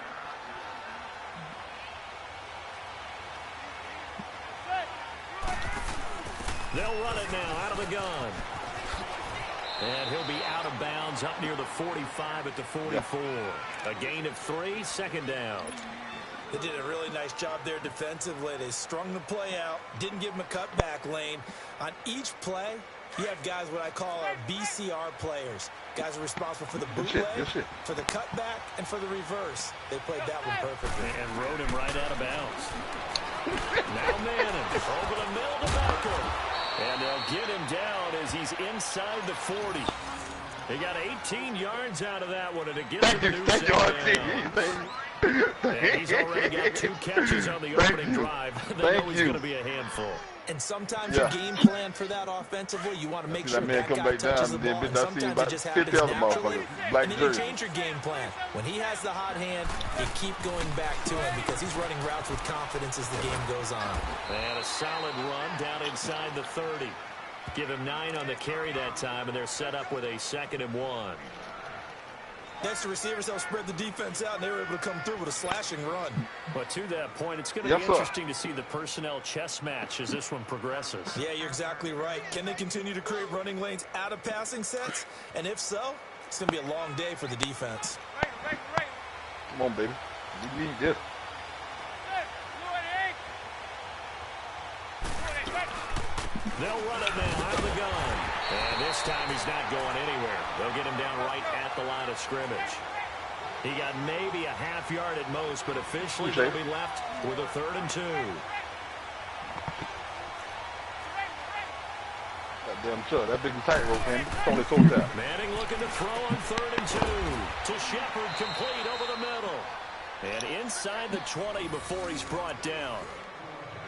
They'll run it now out of the gun. And he'll be out of bounds up near the 45 at the 44. A gain of 3, second down. They did a really nice job there defensively. They strung the play out, didn't give him a cutback lane. On each play, you have guys what I call our BCR players. Guys are responsible for the bootleg, for the cutback, and for the reverse. They played that one perfectly. And rode him right out of bounds. Now Manning over the middle to Becker. And they'll get him down as he's inside the 40. He got 18 yards out of that one, and it gives him a new second down. And he's already got 2 catches on the opening drive. They know he's going to be a handful. And sometimes you game plan for that offensively. You want to make sure that guy touches the ball. And sometimes it just happens naturally. And then you change your game plan. When he has the hot hand, you keep going back to him because he's running routes with confidence as the game goes on. And a solid run down inside the 30. Give him 9 on the carry that time, and they're set up with a 2nd and 1. Next, the receivers help spread the defense out, and they were able to come through with a slashing run. But to that point, it's going to be interesting to see the personnel chess match as this one progresses. Yeah, you're exactly right. Can they continue to create running lanes out of passing sets? And if so, it's going to be a long day for the defense. Come on, baby. We need this. They'll run it now out of the gun. And this time he's not going anywhere. They'll get him down right at the line of scrimmage. He got maybe a half yard at most, but officially they'll be left with a 3rd and 2. Goddamn sure. That big tightrope, man. It's only so down. Manning looking to throw on 3rd and 2. To Shepard, complete over the middle. And inside the 20 before he's brought down.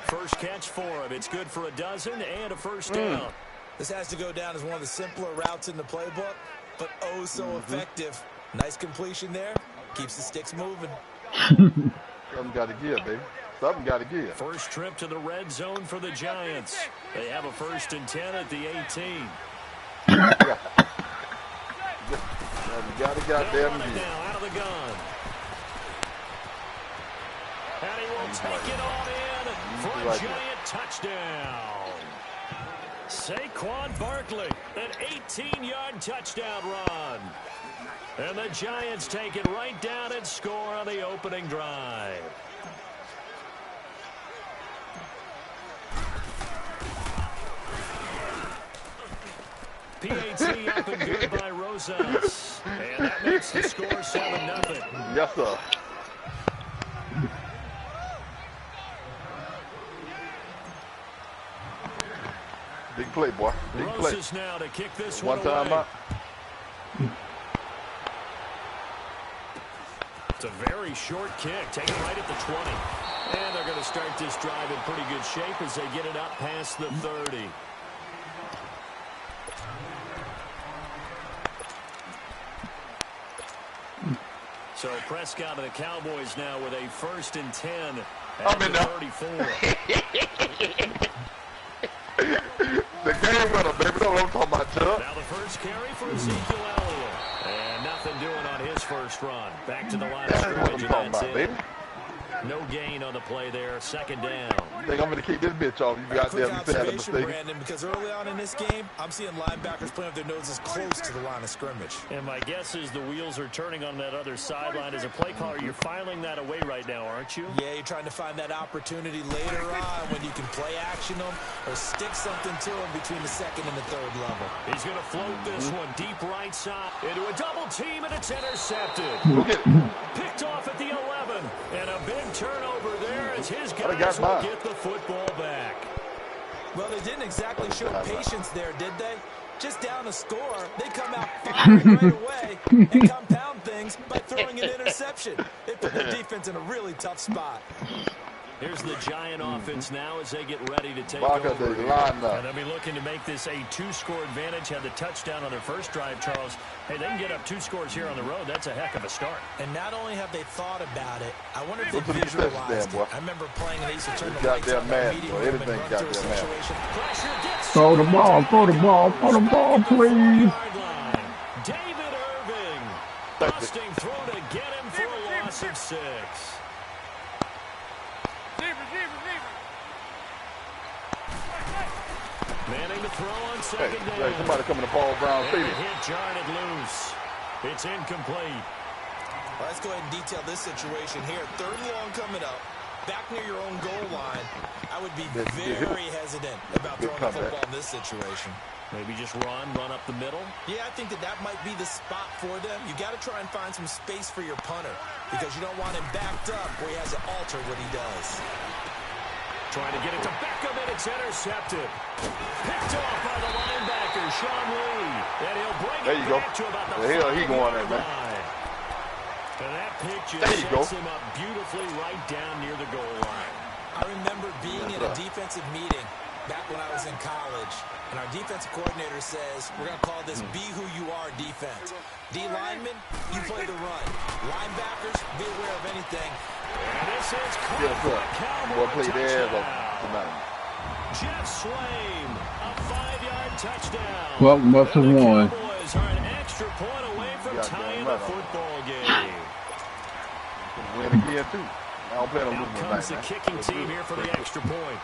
First catch for him. It's good for a dozen and a first down. This has to go down as one of the simpler routes in the playbook, but oh so effective. Nice completion there. Keeps the sticks moving. Something got to give, baby. Something got to give. First trip to the red zone for the Giants. They have a 1st and 10 at the 18. You got to goddamn give. Now out of the gun. And he will take it on in for a Giant touchdown. Saquon Barkley, an 18-yard touchdown run. And the Giants take it right down and score on the opening drive. PAT up and good by Rosas. And that makes the score 7-0. Yes, sir. Big play, boy. Big play. Rosas now to kick this one away. time out. It's a very short kick, taken right at the 20. And they're going to start this drive in pretty good shape as they get it up past the 30. So Prescott and the Cowboys now with a 1st and 10 at the 34. The game winner, baby. That's what I'm talking about, Chuck. Now the first carry for Ezekiel Elliott. And nothing doing on his first run. Back to the line of scrimmage, and that's it. Baby. No gain on the play there. 2nd down. I think I'm going to keep this bitch off. You got there. Brandon, because early on in this game, I'm seeing linebackers playing with their noses close to the line of scrimmage. And my guess is the wheels are turning on that other sideline. As a play caller, you're filing that away right now, aren't you? Yeah, you're trying to find that opportunity later on when you can play action them or stick something to them between the 2nd and the 3rd level. He's going to float this one deep right side into a double team, and it's intercepted. Picked off at the 11, and a big turnover there as his guys will get the football back. Well, they didn't exactly show patience there, did they? Just down a score, they come out firing right away and compound things by throwing an interception. They put the defense in a really tough spot. Here's the Giant offense now as they get ready to take over. And they'll be looking to make this a 2-score advantage. Had the touchdown on their first drive, Charles. Hey, they can get up 2 scores here on the road. That's a heck of a start. And not only have they thought about it, I wonder if they visualized it. I remember playing and they used to turn the lights on the medium room and run through a situation. Throw the ball, throw the ball, throw the ball, please. David Irving busting through to get him for a loss of 6. Manning to throw on second down. Hey, somebody coming to Paul Brown Stadium. And the hit jarred it loose. It's incomplete. Well, let's go ahead and detail this situation here. 3rd and long coming up. Back near your own goal line. I would be very hesitant about throwing the football in this situation. Maybe just run up the middle. Yeah, I think that might be the spot for them. You got to try and find some space for your punter because you don't want him backed up where he has to alter what he does. Trying to get it to Beckham, and it's intercepted. Picked off by the linebacker, Sean Lee. And he'll bring it back to about the 5-yard line. And that pick just sets him up beautifully right down near the goal line. I remember being in a defensive meeting back when I was in college, and our defensive coordinator says, we're going to call this be who you are defense. D linemen, you play the run. Linebackers, be aware of anything. And this is Cowboy touchdown. Jeff Swaim, a 5-yard touchdown. Well, must have won. The Cowboys are an extra point away from tying the football game. Win again, too. I don't plan on Now losing comes tonight, the kicking team here for the extra point.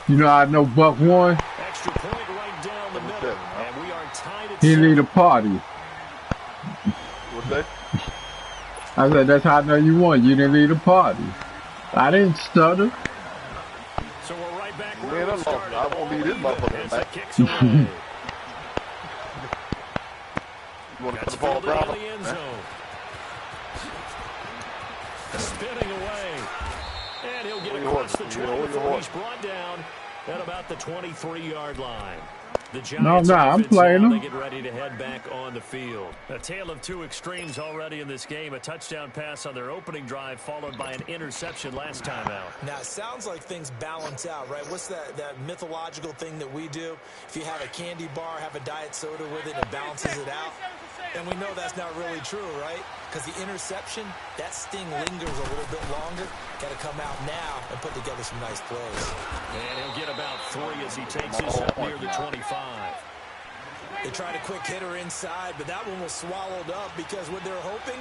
You know, I know Buck won. Extra point right down the middle. And we are tied at He 7. need a party. What's that? I said, that's how I know you won. You didn't need a party. I didn't stutter. So we're right back Win where or we loss, started. I won't leave this motherfucker As it back. kicks away. You want to That's put the ball fielded down? in the end zone. Spinning away. And he'll get across the 20 before he's brought down at about the 23-yard line. The Giants I'm playing now, them. they get ready to head back on the field. A tale of two extremes already in this game. A touchdown pass on their opening drive followed by an interception last time out. Now, it sounds like things balance out, right? What's that mythological thing that we do? If you have a candy bar, have a diet soda with it, it balances it out. And we know that's not really true, right? Because the interception, that sting lingers a little bit longer. Got to come out now and put together some nice plays. And he'll get about 3 as he takes this up near the 25. They tried a quick hitter inside, but that one was swallowed up because what they're hoping,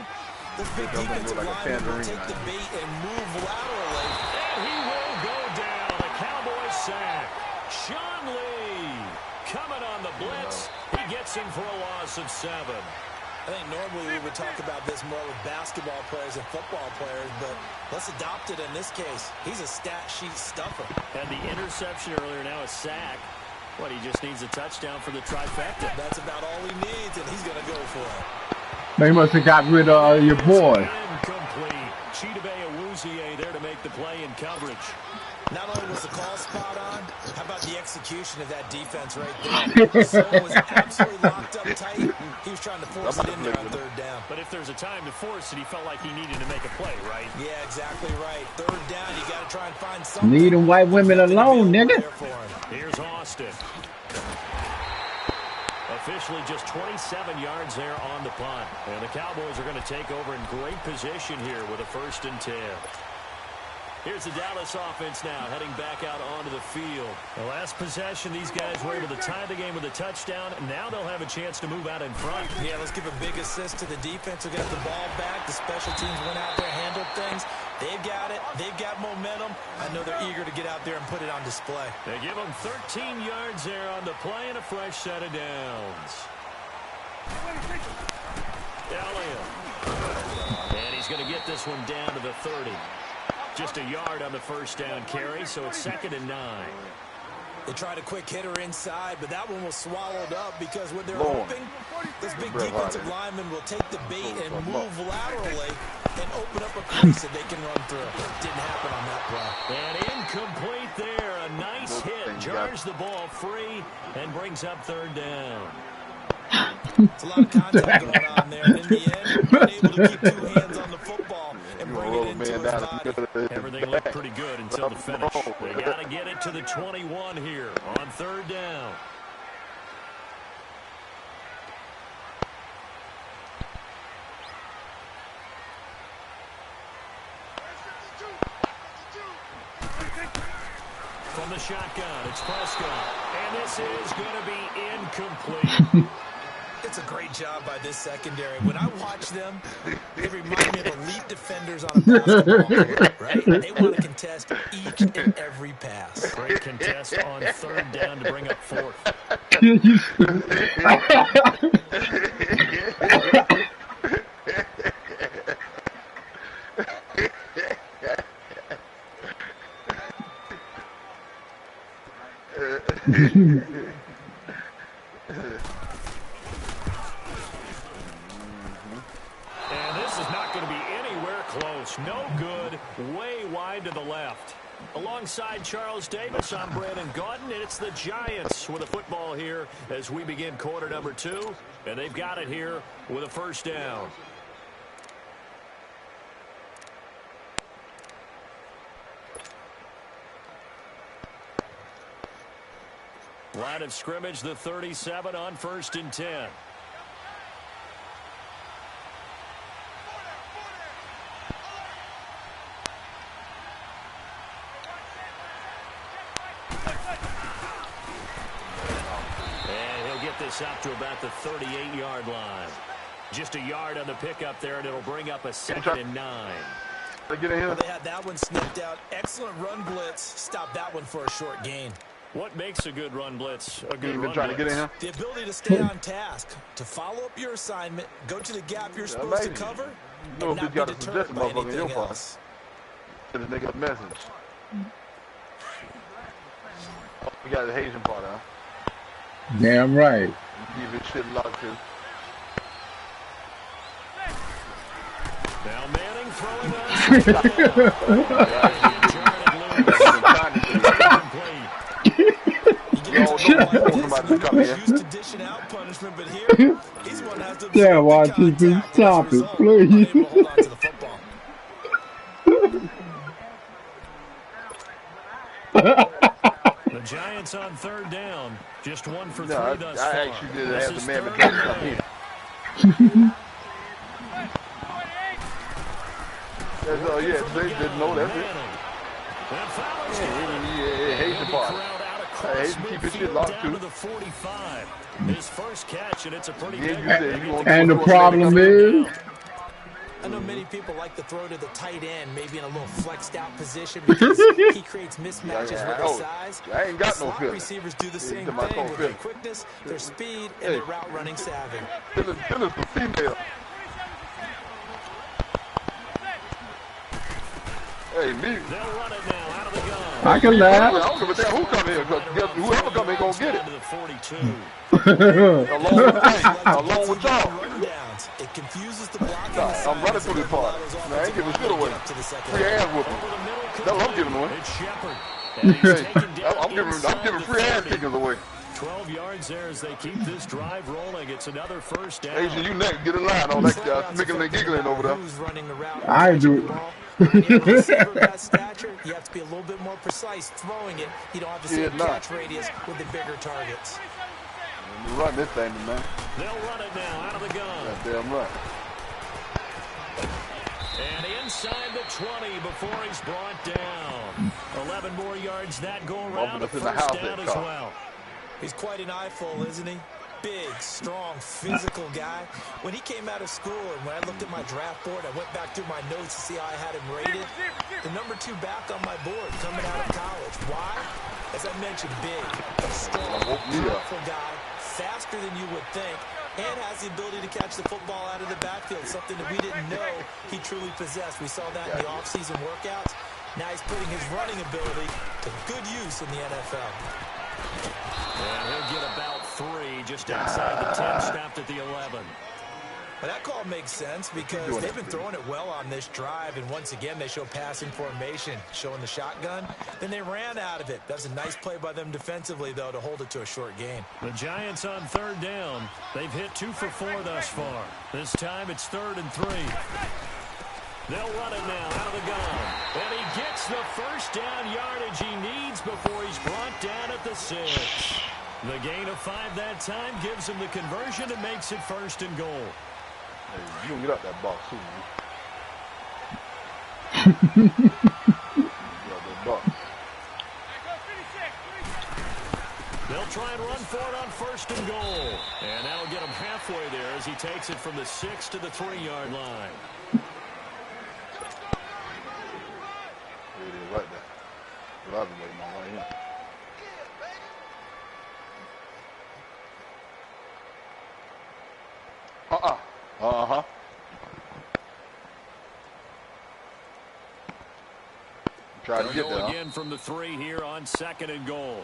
this big defensive lineman will take the bait and move laterally. And he will go down. The Cowboys sack. Sean Lee coming on the blitz. He gets him for a loss of 7. I think normally we would talk about this more with basketball players and football players, but let's adopt it in this case. He's a stat sheet stuffer. And the interception earlier, now a sack. What, he just needs a touchdown for the trifecta. That's about all he needs, and he's going to go for it. They must have got rid of your boy. Incomplete. Chidobe Awuzie there to make the play in coverage. Not only was the call spot on, how about the execution of that defense right there? Someone was absolutely locked up tight. He was trying to force it in there on 3rd down. But if there's a time to force it, he felt like he needed to make a play, right? Yeah, exactly right. 3rd down, you got to try and find something. Leave them white women alone, nigga. Here's Austin. Officially just 27 yards there on the punt. And the Cowboys are going to take over in great position here with a 1st and 10. Here's the Dallas offense now, heading back out onto the field. The last possession, these guys were able to tie the game with a touchdown. Now they'll have a chance to move out in front. Yeah, let's give a big assist to the defense who got the ball back. The special teams went out there, handled things. They've got it. They've got momentum. I know they're eager to get out there and put it on display. They give them 13 yards there on the play and a fresh set of downs. Elliott. And he's going to get this one down to the 30. Just a yard on the 1st down carry, so it's 2nd and 9. They tried a quick hitter inside, but that one was swallowed up because what they're hoping, this big defensive lineman will take the bait and move laterally and open up a crease that they can run through. Didn't happen on that play. And incomplete there. A nice hit. Jars the ball free and brings up 3rd down. It's a lot of contact going on there. And in the end, we're able to keep 2 hands on the football and bring it into his body. Everything looked pretty good until the finish. They got to get it to the 21 here on 3rd down. From the shotgun, it's Prescott. And this is going to be incomplete. It's a great job by this secondary. When I watch them, they remind me of elite defenders on a basketball court, right? They want to contest each and every pass. Great contest on third down to bring up fourth. And this is not going to be anywhere close. No good. Way wide to the left. Alongside Charles Davis, I'm Brandon Gaudin, and it's the Giants with a football here as we begin quarter number 2. And they've got it here with a first down. Line of scrimmage, the 37 on 1st and 10. This up to about the 38-yard line. Just a yard on the pickup there, and it'll bring up a 2nd and 9. Well, they had that one snipped out. Excellent run blitz. Stop that one for a short gain. What makes a good run blitz a good run trying blitz? To get in here? The ability to stay on task, to follow up your assignment, go to the gap you're supposed to cover, and not be deterred by anything else. Send a nigga a message. Oh, we got the Haitian part, huh? Damn right. Give it shit locked in. Now Manning throwing on. Used to dishing out punishment, but here he's one has to yeah, watch it. Stop it, please. Hold on to the football. The Giants on third down. Just 1 for 3 thus far. I actually did have the man to come here. Yeah, they didn't know that. Yeah, Haitian part. Haitian keep his shit locked too. His first catch, and it's a pretty big one. And the problem is, I know many people like to throw to the tight end, maybe in a little flexed out position because he creates mismatches with his size. I ain't got no slot receivers do the same thing with their quickness, their speed, and their route running savvy. This is for female. Hey, me. They'll run it now out of the gun. I can laugh. I don't give a damn who come here, because whoever come here gonna get it. Along with y'all. It confuses the blocking. I'm running through this part. Man, I ain't giving shit away. Free ass whooping. That's what I'm giving away. I'm giving free ass kickers away. 12 yards there as they keep this drive rolling. It's another first down. Asian, you next. Get in line on that guy. Smiggling and giggling over there. I ain't do it. That stature, you have to be a little bit more precise throwing it. You don't have the same catch radius with the bigger targets. Run this thing, man. They'll run it now out of the gun. That's damn right. And inside the 20 before he's brought down. 11 more yards that go around. A first down as well. He's quite an eyeful, isn't he? Big, strong, physical guy. When he came out of school and when I looked at my draft board, I went back through my notes to see how I had him rated. The number 2 back on my board coming out of college. Why? As I mentioned, big, strong, powerful guy, faster than you would think, and has the ability to catch the football out of the backfield, something that we didn't know he truly possessed. We saw that in the offseason workouts. Now he's putting his running ability to good use in the NFL. And he'll get about 3 just outside the 10, stopped at the 11. Well, that call makes sense because they've been throwing it well on this drive, and once again they show passing formation, showing the shotgun. Then they ran out of it. That's a nice play by them defensively, though, to hold it to a short gain. The Giants on third down. They've hit 2 for 4 thus far. This time it's 3rd and 3. They'll run it now out of the gun. And he gets the first down yardage he needs before he's brought down at the 6. The gain of 5 that time gives him the conversion and makes it 1st and goal. Hey, you gonna get out that box soon, man. Get out that box. They'll try and run for it on 1st and goal. And that'll get them halfway he takes it from the 6 to the 3-yard line. There it is right there. What I've been waiting on right here. Uh-huh. Try to get there. Again from the 3 here on 2nd and goal.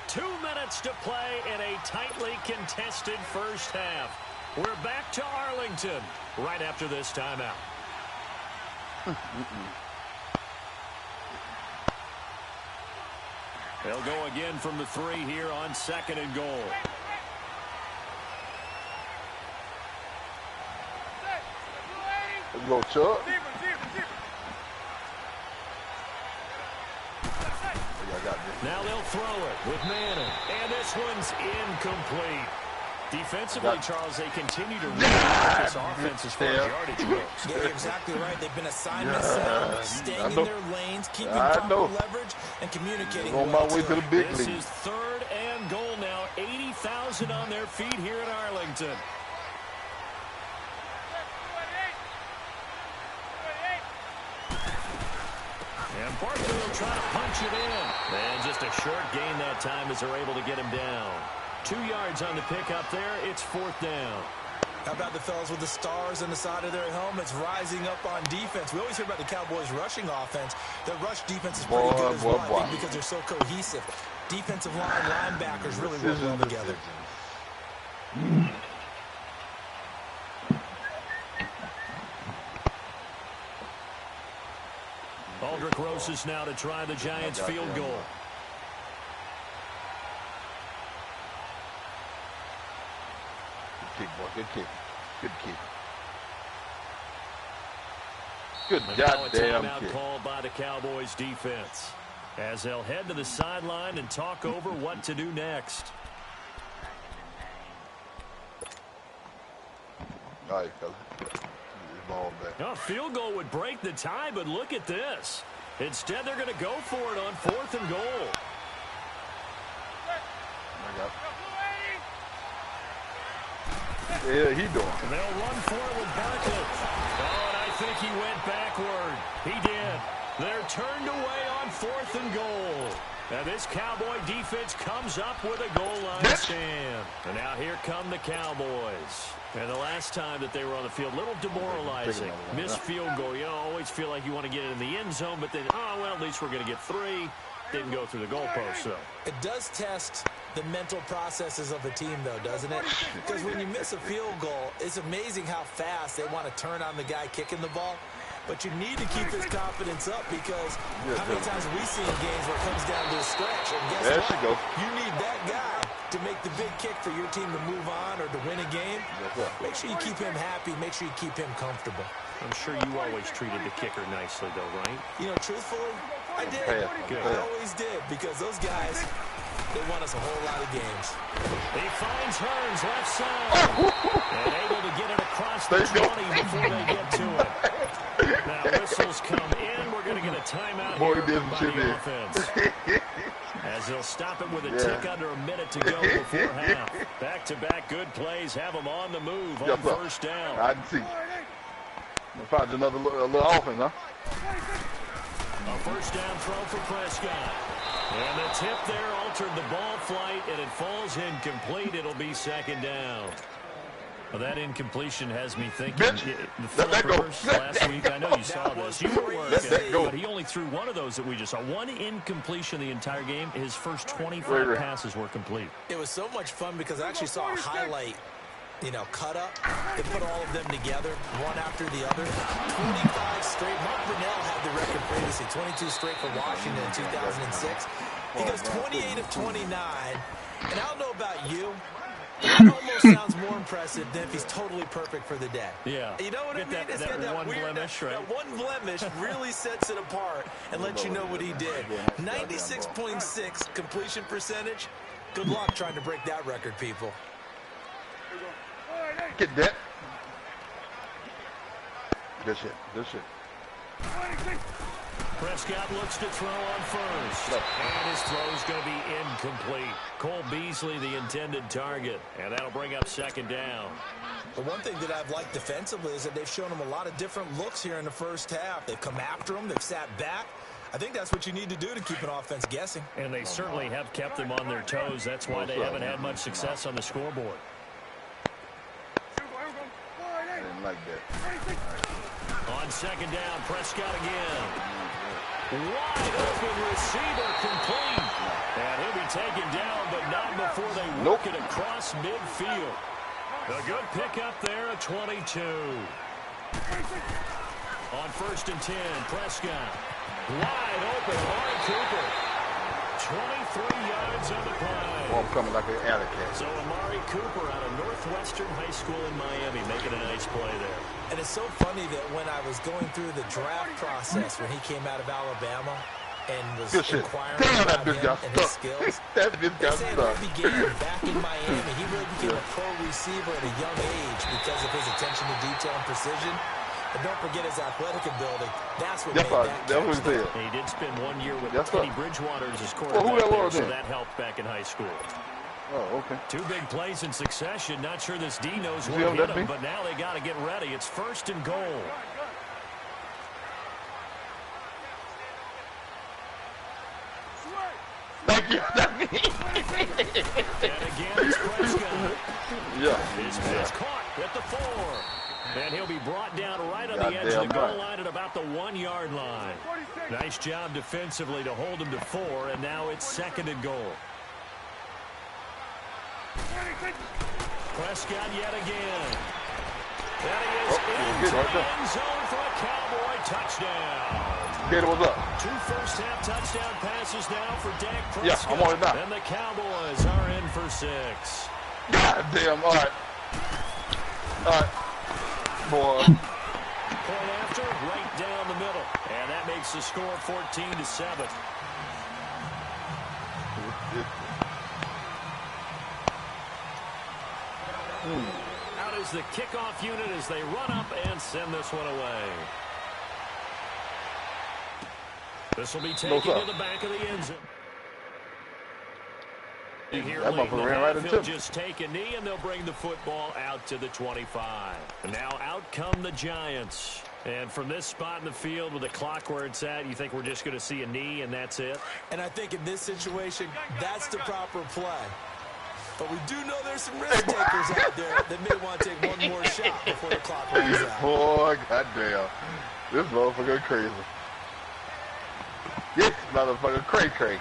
2 minutes to play in a tightly contested first half. We're back to Arlington right after this timeout. They'll go again from the 3 here on 2nd and goal. Let's go, Chuck. Now they'll throw it with Manning. And this one's incomplete. Defensively, Charles, they continue to run this offense as far as yardage goes. Yeah, you're exactly right. They've been assignment sound, staying in their lanes, keeping proper leverage, and communicating on my way to the big league. This is 3rd and goal now. 80,000 on their feet here in Arlington. And Barkley will try to punch it in. And just a short gain that time as they're able to get him down. 2 yards on the pickup there. It's 4th down. How about the fellas with the stars on the side of their helmets rising up on defense? We always hear about the Cowboys' rushing offense. Their rush defense is pretty good as well, I think, because they're so cohesive. Defensive line, linebackers really work well together. Aldrich Rosas now to try the Giants' field goal. Good kick, boy. Good kick. Good kick. Good goddamn timeout kick. Called by the Cowboys defense as they'll head to the sideline and talk over what to do next. All right, fella. Ball back. A field goal would break the tie, but look at this. Instead, they're going to go for it on 4th and goal. Yeah, he doing. And they'll run for it with Barkley. Oh, and I think he went backward. He did. They're turned away on 4th and goal. And this Cowboy defense comes up with a goal line stand. And now here come the Cowboys. And the last time that they were on the field, a little demoralizing. Missed field goal. You always feel like you want to get it in the end zone, but then, oh, well, at least we're going to get 3. Didn't go through the goalpost, so. It does test the mental processes of a team, though, doesn't it? Because when you miss a field goal, it's amazing how fast they want to turn on the guy kicking the ball. But you need to keep his confidence up because how many times have we seen games where it comes down to a stretch? And guess what? You need that guy to make the big kick for your team to move on or to win a game. Make sure you keep him happy. Make sure you keep him comfortable. I'm sure you always treated the kicker nicely, though, right? You know, truthfully, I did. I always did because those guys, they won us a whole lot of games. He finds Hearns left side and able to get it across the 20 before they get to it. Now whistles come in. We're going to get a timeout here by the offense. As they'll stop it with a tick under a minute to go before half. Back-to-back good plays have them on the move on 1st down. I can see. Probably another little offense, huh? A 1st down throw for Prescott. And the tip there altered the ball flight, and it falls incomplete. It'll be 2nd down. Well, that incompletion has me thinking. The Philip Rivers last week, I know you saw this. You were working, but he only threw one of those that we just saw. One incompletion the entire game. His first 25 passes were complete. It was so much fun because I actually saw a highlight, cut up. They put all of them together, one after the other. 25 straight. Mark Brunell had the record previously, 22 straight for Washington in 2006. He goes 28 of 29. And I don't know about you, that almost sounds more impressive than if he's totally perfect for the day. Yeah. You know what I mean? It's got that one blemish, right? That one blemish really sets it apart and lets you know what he did. 96.6 completion percentage. Good luck trying to break that record, people. Get that. Good shit. Good shit. Prescott looks to throw on first. And his throw is going to be incomplete. Cole Beasley, the intended target. And that'll bring up second down. The one thing that I've liked defensively is that they've shown him a lot of different looks here in the first half. They've come after him. They've sat back. I think that's what you need to do to keep an offense guessing. And they certainly have kept them on their toes. That's why they haven't had much success on the scoreboard. I didn't like that. On second down, Prescott again. Wide open receiver complete. And he'll be taken down, but not before they work it across midfield. A good pickup there at 22. On 1st and 10, Prescott. Wide open, Amari Cooper. 23 yards on the play. Ball coming like an alley cat. So Amari Cooper out of Northwestern High School in Miami making a nice play there. And it's so funny that when I was going through the draft process when he came out of Alabama and was inquiring about him and his skills, That bitch got they said stuck. he began back in Miami. He really became a pro receiver at a young age because of his attention to detail and precision. And don't forget his athletic ability. That's what made that catch. He did spend 1 year with Teddy Bridgewater as his who quarterback that there, was so then? that helped back in high school. Oh, okay. 2 big plays in succession. Not sure this D knows See what how hit that him, be? but now they got to get ready. It's 1st and goal. Thank you. And again, it's Prescott. His pass caught at the 4. And he'll be brought down right on the edge of the goal line at about the 1-yard line. Nice job defensively to hold him to 4, and now it's 2nd and goal. Prescott yet again. That he is into the end zone for a Cowboy touchdown. Gator, what's up? 2 first-half touchdown passes now for Dak Prescott. Yeah, I'm on it now. And the Cowboys are in for 6. God damn, all right. All right. Boy. Point after, right down the middle. And that makes the score 14-7. Out is the kickoff unit as they run up and send this one away. This will be taken to the back of the end zone. Here That motherfucker ran right into he'll him. just take a knee, and they'll bring the football out to the 25. And now out come the Giants. And from this spot in the field with the clock where it's at, you think we're just going to see a knee and that's it? And I think in this situation, that's the proper play. But we do know there's some risk takers out there that may want to take one more shot before the clock runs out. Boy, goddamn. This motherfucker crazy. This motherfucker cray-cray.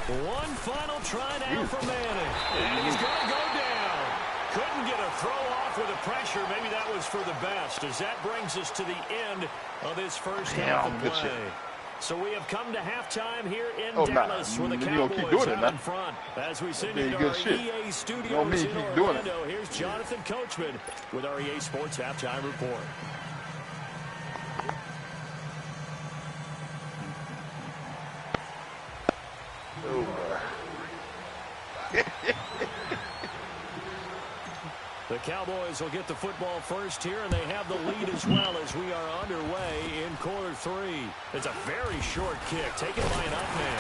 One final try now for Manning. And he's going to go down. Couldn't get a throw off with the pressure. Maybe that was for the best, as that brings us to the end of this first half of play. So we have come to halftime here in Dallas with the Cowboys out in front. As we send you to our EA studios in Orlando, here's Jonathan Coachman with our EA Sports Halftime Report. The Cowboys will get the football first here, and they have the lead as well as we are underway in quarter 3. It's a very short kick taken by an up man.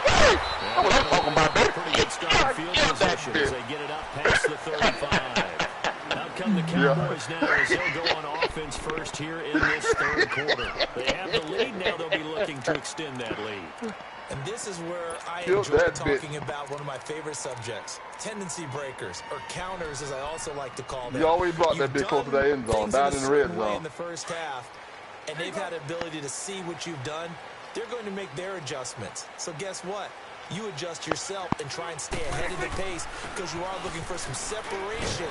That's what I'm talking about, baby. Pretty good start field position as they get it up past the 35. Out come the Cowboys now as they'll go on offense first here in this third quarter. They have the lead now. They'll be looking to extend that lead. And this is where I enjoy talking about one of my favorite subjects, tendency breakers, or counters, as I also like to call them. You always brought that bitch close to the end zone, down in the red zone. In the first half, and they've had the ability to see what you've done. They're going to make their adjustments. So guess what? You adjust yourself and try and stay ahead of the pace because you are looking for some separation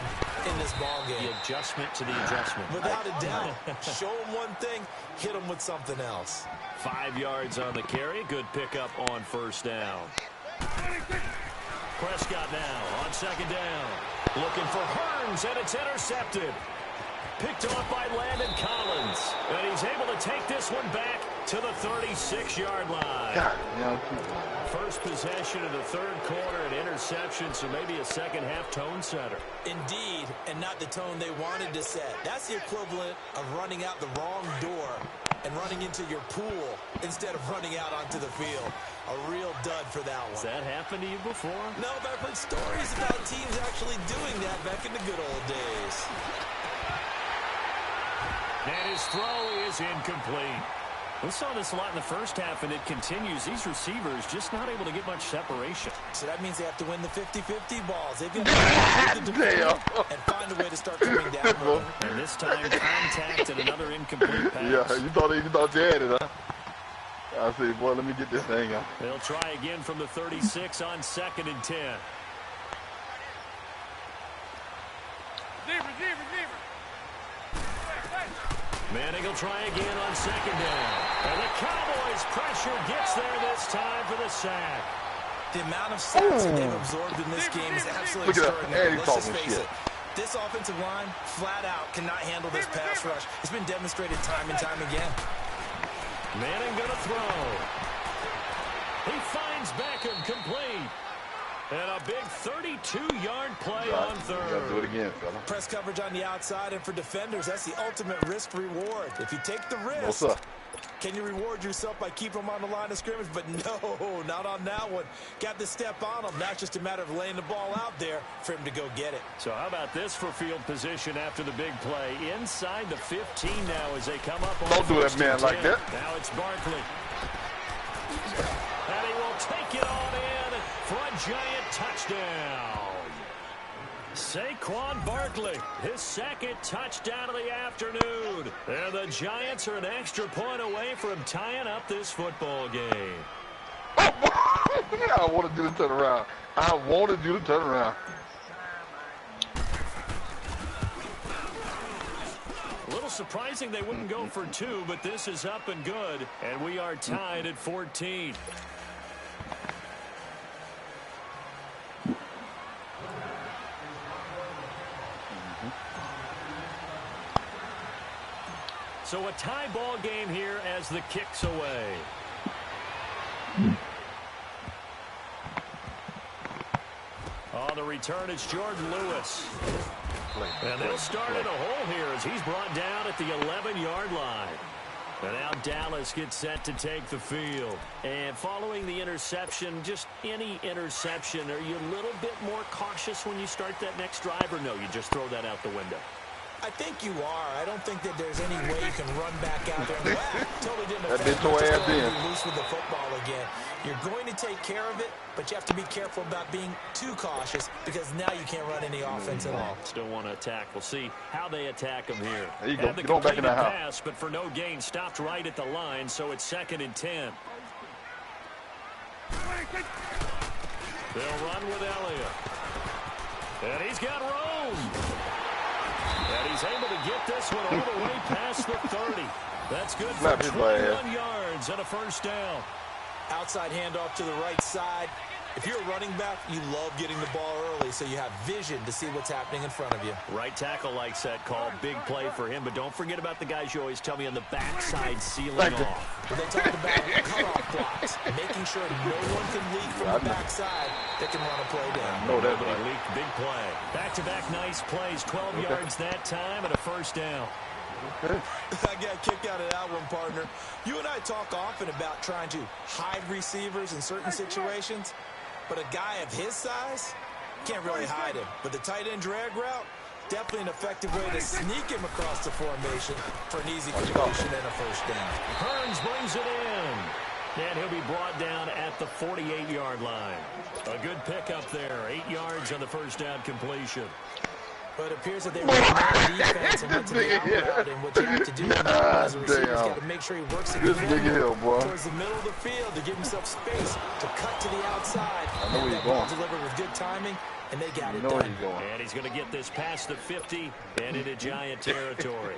in this ballgame. The adjustment to the adjustment. Without a doubt. Show them one thing, hit them with something else. 5 yards on the carry. Good pickup on first down. Prescott now on second down. Looking for Hearns, and it's intercepted. Picked off by Landon Collins. And he's able to take this one back to the 36-yard line. God, yeah. First possession of the third quarter, an interception, so maybe a second-half tone setter. Indeed, and not the tone they wanted to set. That's the equivalent of running out the wrong door and running into your pool instead of running out onto the field. A real dud for that one. Has that happened to you before? No, but I've heard stories about teams actually doing that back in the good old days. And his throw is incomplete. We saw this a lot in the first half, and it continues. These receivers just not able to get much separation. So that means they have to win the 50-50 balls. They've got to and find a way to start coming down. And this time, contact and another incomplete pass. Yeah, you thought you had it, huh? I said, boy, let me get this thing out. They'll try again from the 36 on 2nd and 10. Receiver. Manning will try again on 2nd down. And the Cowboys' pressure gets there this time for the sack. The amount of sacks that they've absorbed in this game is absolutely extraordinary. Let's just face it. This offensive line, flat out, cannot handle this pass rush. It's been demonstrated time and time again. Manning going to throw. He finds Beckham complete. And a big 32-yard play on third. Gotta do it again, fella. Press coverage on the outside, and for defenders, that's the ultimate risk-reward. If you take the risk, No, sir. can you reward yourself by keeping them on the line of scrimmage? But no, not on that one. Got to step on them. Now it's just a matter of laying the ball out there for him to go get it. So how about this for field position after the big play? Inside the 15 now as they come up on Don't do that, man, like that. Now it's Barkley. And he will take it on in for a giant touchdown. Saquon Barkley, his second touchdown of the afternoon. And the Giants are an extra point away from tying up this football game. I want to do the turnaround. A little surprising they wouldn't go for 2, but this is up and good. And we are tied at 14. So a tie ball game here as the kick's away. On the return, it's Jordan Lewis. And they'll start in a hole here as he's brought down at the 11-yard line. And now Dallas gets set to take the field. And following the interception, just any interception, are you a little bit more cautious when you start that next drive, or no, you just throw that out the window? I think you are. I don't think that there's any way you can run back out there. Wow, totally didn't affect That bitch your ass in. Loose with the football again. You're going to take care of it, but you have to be careful about being too cautious because now you can't run any offense at all. Still want to attack. We'll see how they attack him here. There you go. Had the Get on back in the house. pass, but for no gain, stopped right at the line, so it's 2nd and 10. They'll run with Elliott. And he's got room. And he's able to get this one all the way past the 30. That's good for 21 yards and a first down. Outside handoff to the right side. If you're a running back, you love getting the ball early so you have vision to see what's happening in front of you. Right tackle likes that call. Big play for him, but don't forget about the guys you always tell me on the backside sealing off. Well, they talk about cutoff blocks, making sure no one can leak from the backside that can run a play down. No, that's Nobody leaked. Big play. Back-to-back nice plays. 12 yards that time and a first down. I got a kick out of that one, partner. You and I talk often about trying to hide receivers in certain situations, but a guy of his size can't really hide him. But the tight end drag route, definitely an effective way to sneak him across the formation for an easy completion and a first down. Hearns brings it in. And he'll be brought down at the 48-yard line. A good pickup there. 8 yards on the first down completion. But it appears that they were in defense and went to the out route. And what you have to do as a receiver is got to make sure he works it towards the middle of the field to give himself space to cut to the outside. I know where he's going. Delivered with good timing, and they got it done. done. And he's going to get this past the 50 and into Giant territory.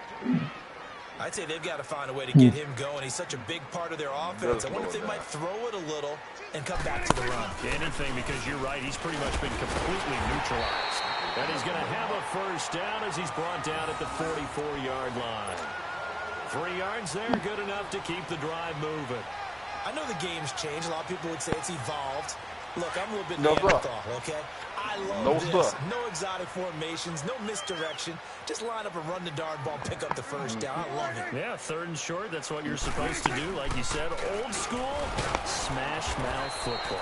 I'd say they've got to find a way to get him going. He's such a big part of their offense. I wonder if they might throw it a little and come back to the run. Anything, because you're right. He's pretty much been completely neutralized. And he's going to have a first down as he's brought down at the 44-yard line. 3 yards there, good enough to keep the drive moving. I know the game's changed. A lot of people would say it's evolved. Look, I'm a little bit No, Neanderthal, okay? I love No, this. sir. No exotic formations, no misdirection. Just line up and run the darn ball, pick up the first down. I love it. Yeah, 3rd and short. That's what you're supposed to do. Like you said, old school smash mouth football.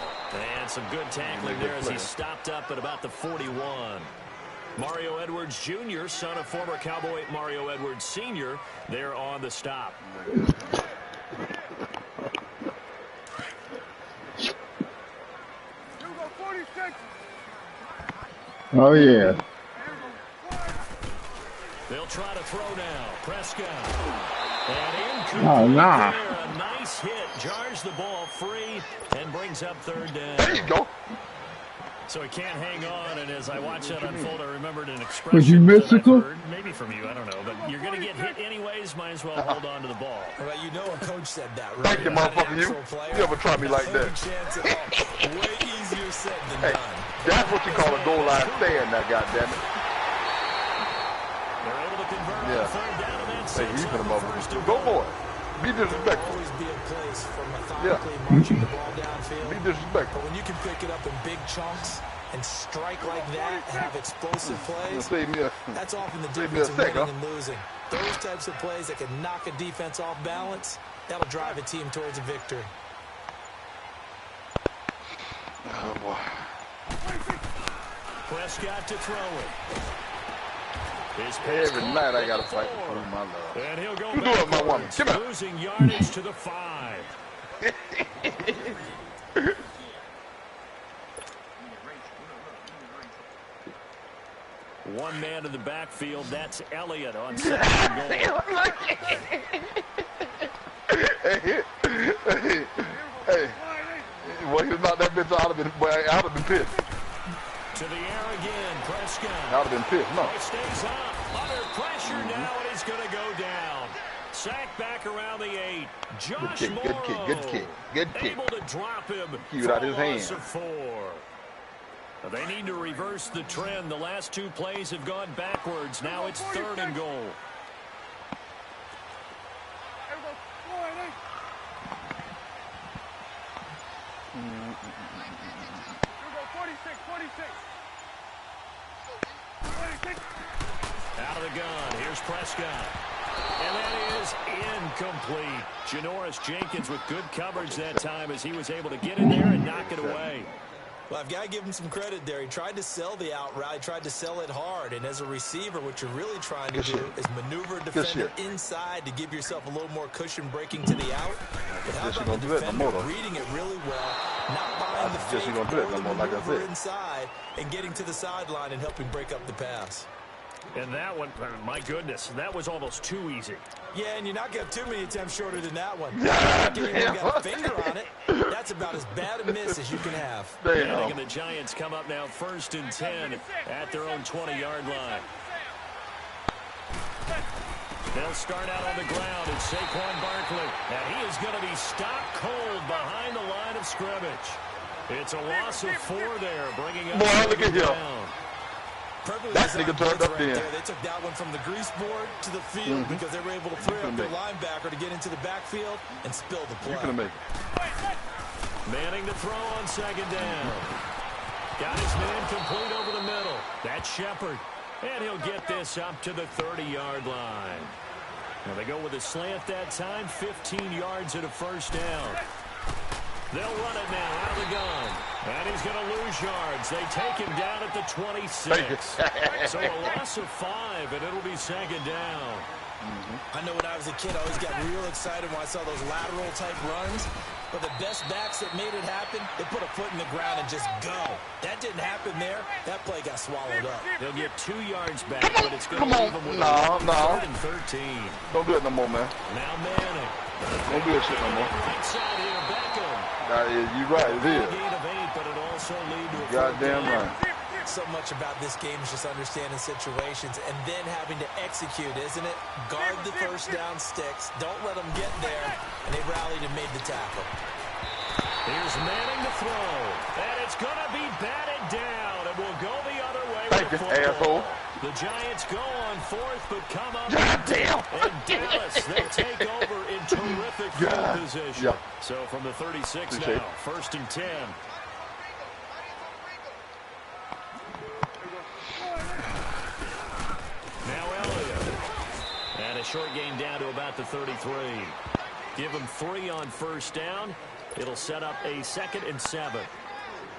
And some good tackling there as he stopped up at about the 41. Mario Edwards Jr., son of former Cowboy Mario Edwards Sr., there on the stop. Oh, yeah. They'll try to throw now. Prescott. And incomplete Oh, nah. there. A nice hit. Jars the ball free and brings up 3rd down. There you go. So he can't hang on, and as I watched that unfold, I remembered an expression Was you mystical? that I've heard, maybe from you, I don't know, but you're going to get hit anyways, might as well hold on to the ball. Well, you know a coach said that, right? Thank you, motherfucker. You ever try me like that? Chance at all. Way easier said than done. That's what you call a goal line stand now, goddammit. They're able to convert on 3rd down, and that's Hey, you put him up. first and Go goal. for it. Be disrespectful. Always be a place for methodically marching the ball downfield. Be disrespectful. But when you can pick it up in big chunks and strike like that and have explosive plays, Save me a, that's often the save me a difference in sec, winning huh? and losing. Those types of plays that can knock a defense off balance, that'll drive a team towards a victory. Oh, boy. Prescott to throw it. Every night I got to fight for my love. And he'll go You do it, my woman. backwards, Come here. losing yardage to the 5. One man in the backfield, that's Elliott on 2nd and goal. Hey. Well, he was not that bitch. I would have been pissed. To the air again, Prescott. I would have been pissed. No. He stays up, under pressure now, and he's going to go down. Sack back around the 8. Josh Good kick, good kick, good kick, good kick. Able to drop him. Keep it out his hand. Loss of 4. Now they need to reverse the trend. The last 2 plays have gone backwards. Now it's 3rd and goal. Out of the gun. Here's Prescott. And that is incomplete. Janoris Jenkins with good coverage that time as he was able to get in there and knock it away. Well, I've got to give him some credit there. He tried to sell the out route. He tried to sell it hard. And as a receiver, what you're really trying to do is maneuver a defender inside to give yourself a little more cushion breaking to the out. But how about the defender reading it really well, not buying the fake, or the maneuver inside, and getting to the sideline and helping break up the pass. And that one, my goodness, that was almost too easy. Yeah, and you're not going to have too many attempts shorter than that one. If you got a finger on it, that's about as bad a miss as you can have. And the Giants come up now 1st and 10 at their own 20-yard line. They'll start out on the ground. It's Saquon Barkley. And he is going to be stopped cold behind the line of scrimmage. It's a loss of 4 there, bringing up look at him. That nigga turned up there. They took that one from the grease board to the field because they were able to free up their linebacker to get into the backfield and spill the play. You can make it. Manning to throw on 2nd down. Got his man complete over the middle. That's Shepard. And he'll get this up to the 30-yard line. Now they go with a slant that time, 15 yards at a 1st down. They'll run it now out of the gun. And he's going to lose yards. They take him down at the 26. So a loss of 5, and it'll be 2nd down. I know when I was a kid, I always got real excited when I saw those lateral-type runs. But the best backs that made it happen, they put a foot in the ground and just go. That didn't happen there. That play got swallowed up. They'll get 2 yards back, but it's going to leave them with no. 3rd and 13. Don't do it no more, man. Now Manning. Don't do that shit no more. Right side here, Beckham. You right, it is. Gain of 8, but it also lead to a Goddamn right. So much about this game is just understanding situations and then having to execute, isn't it? Guard the 1st down sticks. Don't let them get there. And they rallied and made the tackle. Here's Manning to throw. And it's going to be batted down. And we'll go the other way. Thank you, asshole. The Giants go on 4th, but come up. Goddamn. And Dallas, they take over in terrific field position. Yeah. So from the 36 Appreciate now, 1st and 10. short gain down to about the 33. Give them 3 on first down. It'll set up a 2nd and 7.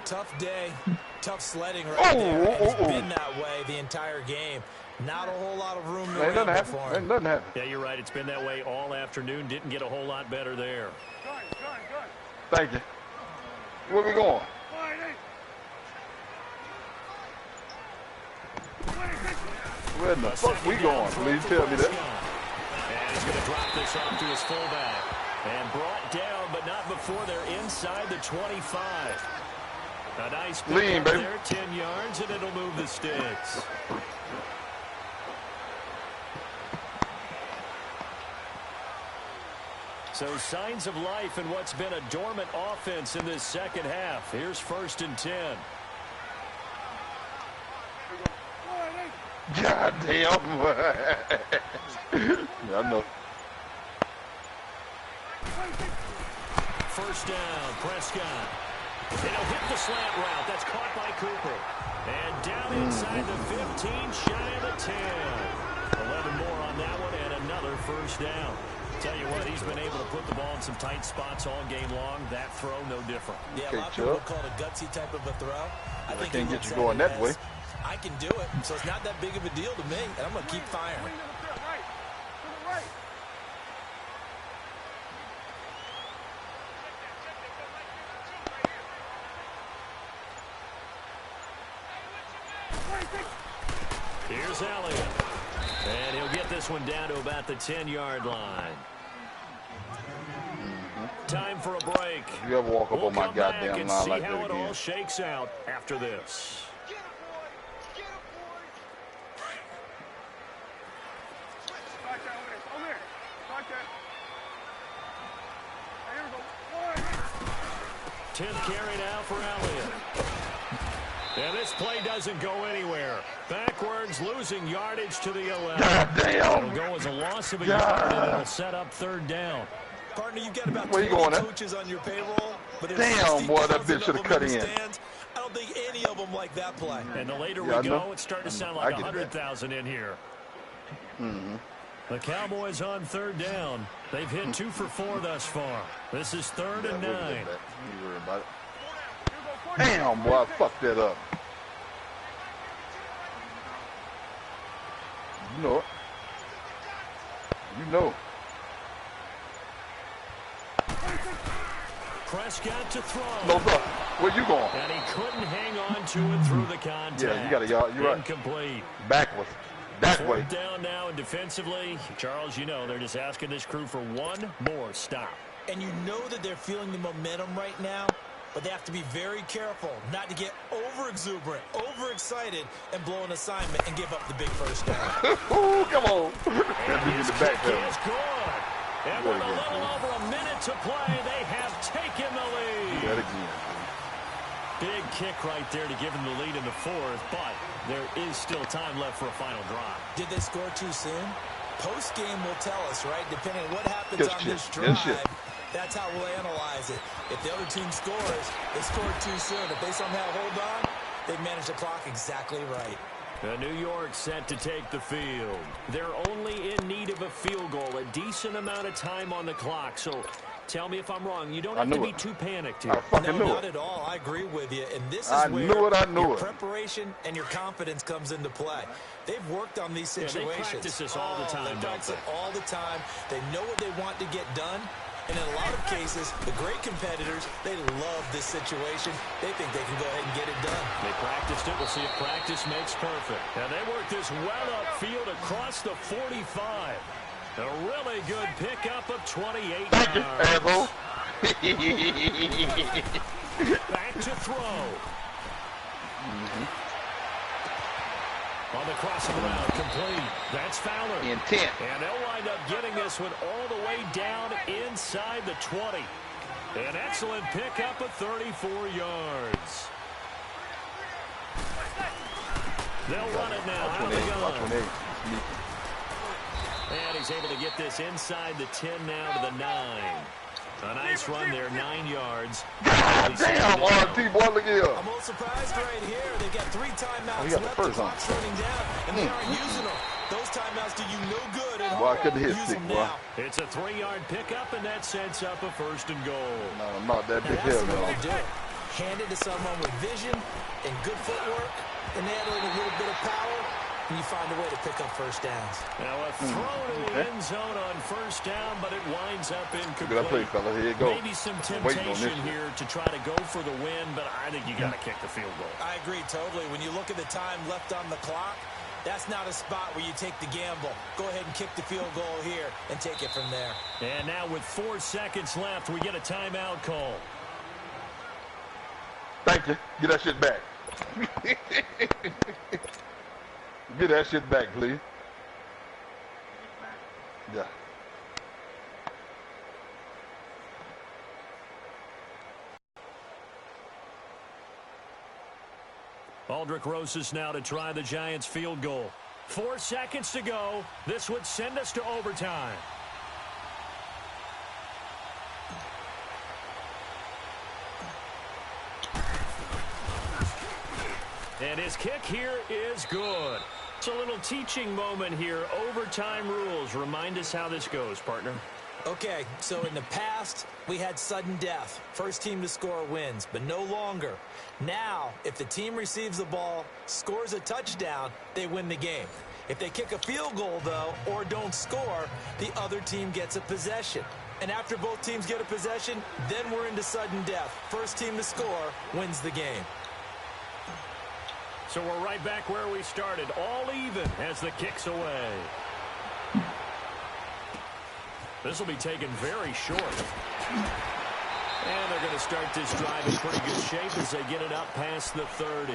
Tough day, tough sledding right there. It's been that way the entire game. Not a whole lot of room to ramble for him. Ain't nothing happened. Yeah, you're right. It's been that way all afternoon. Didn't get a whole lot better there. Thank you. Where we going? Where the fuck we going? Please tell me that. And he's going to drop this off to his fullback. And brought down, but not before they're inside the 25. A nice pick up there, 10 yards, and it'll move the sticks. So signs of life in what's been a dormant offense in this second half. Here's 1st and 10. God damn. I know. First down, Prescott. And he'll hit the slant route. That's caught by Cooper. And down inside the 15, shy of the 10. 11 more on that one, and another first down. Tell you what, he's been able to put the ball in some tight spots all game long. That throw, no different. Yeah, a lot of people call it a gutsy type of a throw. I think can't get you going that way. I can do it, so it's not that big of a deal to me, and I'm going to keep firing. Here's Elliott. And he'll get this one down to about the 10-yard line. Time for a break. You ever walk up on my goddamn line like that again? See how it all shakes out after this. Tenth carry now for Elliott. And this play doesn't go anywhere. Backwards, losing yardage to the 11. Damn. It'll go as a loss of a yard, and it'll set up 3rd down. Partner, you've got about 20 coaches on your payroll. But damn, boy, that bitch should have cut in. I don't think any of them like that play. And the later we go, it's starting to sound like 100,000 in here. The Cowboys on 3rd down. They've hit 2 for 4 thus far. This is 3rd and 9. You worry about it. Damn, boy, I fucked that up. You know it. You know. Prescott to throw. No, look. Where you going? And he couldn't hang on to it through the contact. Yeah, you got a yard. You're right. Incomplete. Backwards. That way. 4th down now, and defensively, Charles, you know, they're just asking this crew for one more stop. And you know that they're feeling the momentum right now, but they have to be very careful not to get over-exuberant, over-excited, and blow an assignment and give up the big first down. Ooh, come on. And his the back kick is good. And with a little over a minute to play, they have taken the lead. That again. Big kick right there to give them the lead in the 4th, but there is still time left for a final drive. Did they score too soon? Post-game will tell us, right? Depending on what happens on this drive, that's how we'll analyze it. If the other team scores, they scored too soon. If they somehow hold on, they've managed the clock exactly right. New York set to take the field. They're only in need of a field goal, a decent amount of time on the clock. So tell me if I'm wrong. You don't have to be too panicked here. No, not at all. I agree with you. And this is where your preparation and your confidence comes into play. They've worked on these situations. They practice this all the time, They practice it all the time. They know what they want to get done. And in a lot of cases, the great competitors, they love this situation. They think they can go ahead and get it done. They practiced it. We'll see if practice makes perfect. And they work this well upfield across the 45. A really good pickup of 28 yards. Back to throw. On the crossing route, complete. That's Fowler. Intent. And they'll wind up getting this one all the way down inside the 20. An excellent pickup of 34 yards. They'll run it now out of the gun. And he's able to get this inside the 10 now to the 9. A nice run there, 9 yards. God damn, RT, boy, look here. I'm a little surprised right here. They got 3 timeouts left. The clock's running down, and they aren't using them. Those timeouts do you no good at home. I couldn't hit stick, boy. It's a 3-yard pickup, and that sets up a 1st and goal. No, not that big That's hell, the way man. to do it. Hand it to someone with vision and good footwork, and they add a little bit of power, and you find a way to pick up 1st downs. Now a throw to the end zone on 1st down, but it winds up incomplete. Good play, fella. Here you go. Maybe some temptation here to try to go for the win, but I think you got to kick the field goal. I agree totally. When you look at the time left on the clock, that's not a spot where you take the gamble. Go ahead and kick the field goal here and take it from there. And now with 4 seconds left, we get a timeout call. Thank you. Get that shit back. Get that shit back, please. Yeah. Aldrich Rosas now to try the Giants field goal. 4 seconds to go. This would send us to overtime. And his kick here is good. It's a little teaching moment here. Overtime rules. Remind us how this goes, partner. Okay, so in the past, we had sudden death. First team to score wins, but no longer. Now, if the team receives the ball, scores a touchdown, they win the game. If they kick a field goal, though, or don't score, the other team gets a possession. And after both teams get a possession, then we're into sudden death. First team to score wins the game. So we're right back where we started, all even as the kick's away. This will be taken very short. And they're going to start this drive in pretty good shape as they get it up past the 30.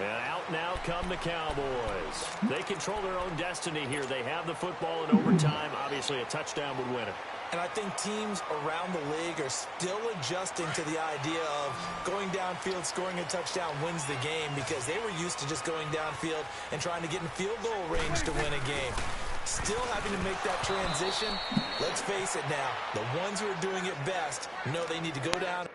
And out now come the Cowboys. They control their own destiny here. They have the football in overtime. Obviously, a touchdown would win it. And I think teams around the league are still adjusting to the idea of going downfield, scoring a touchdown wins the game, because they were used to just going downfield and trying to get in field goal range to win a game. Still having to make that transition. Let's face it now, the ones who are doing it best know they need to go down.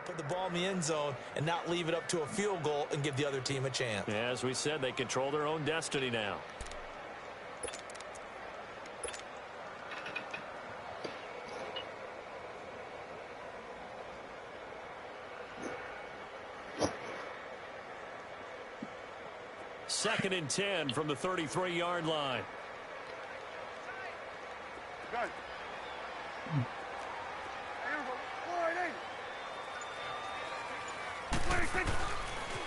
Put the ball in the end zone and not leave it up to a field goal and give the other team a chance. Yeah, as we said, they control their own destiny now. Second and 10 from the 33-yard line.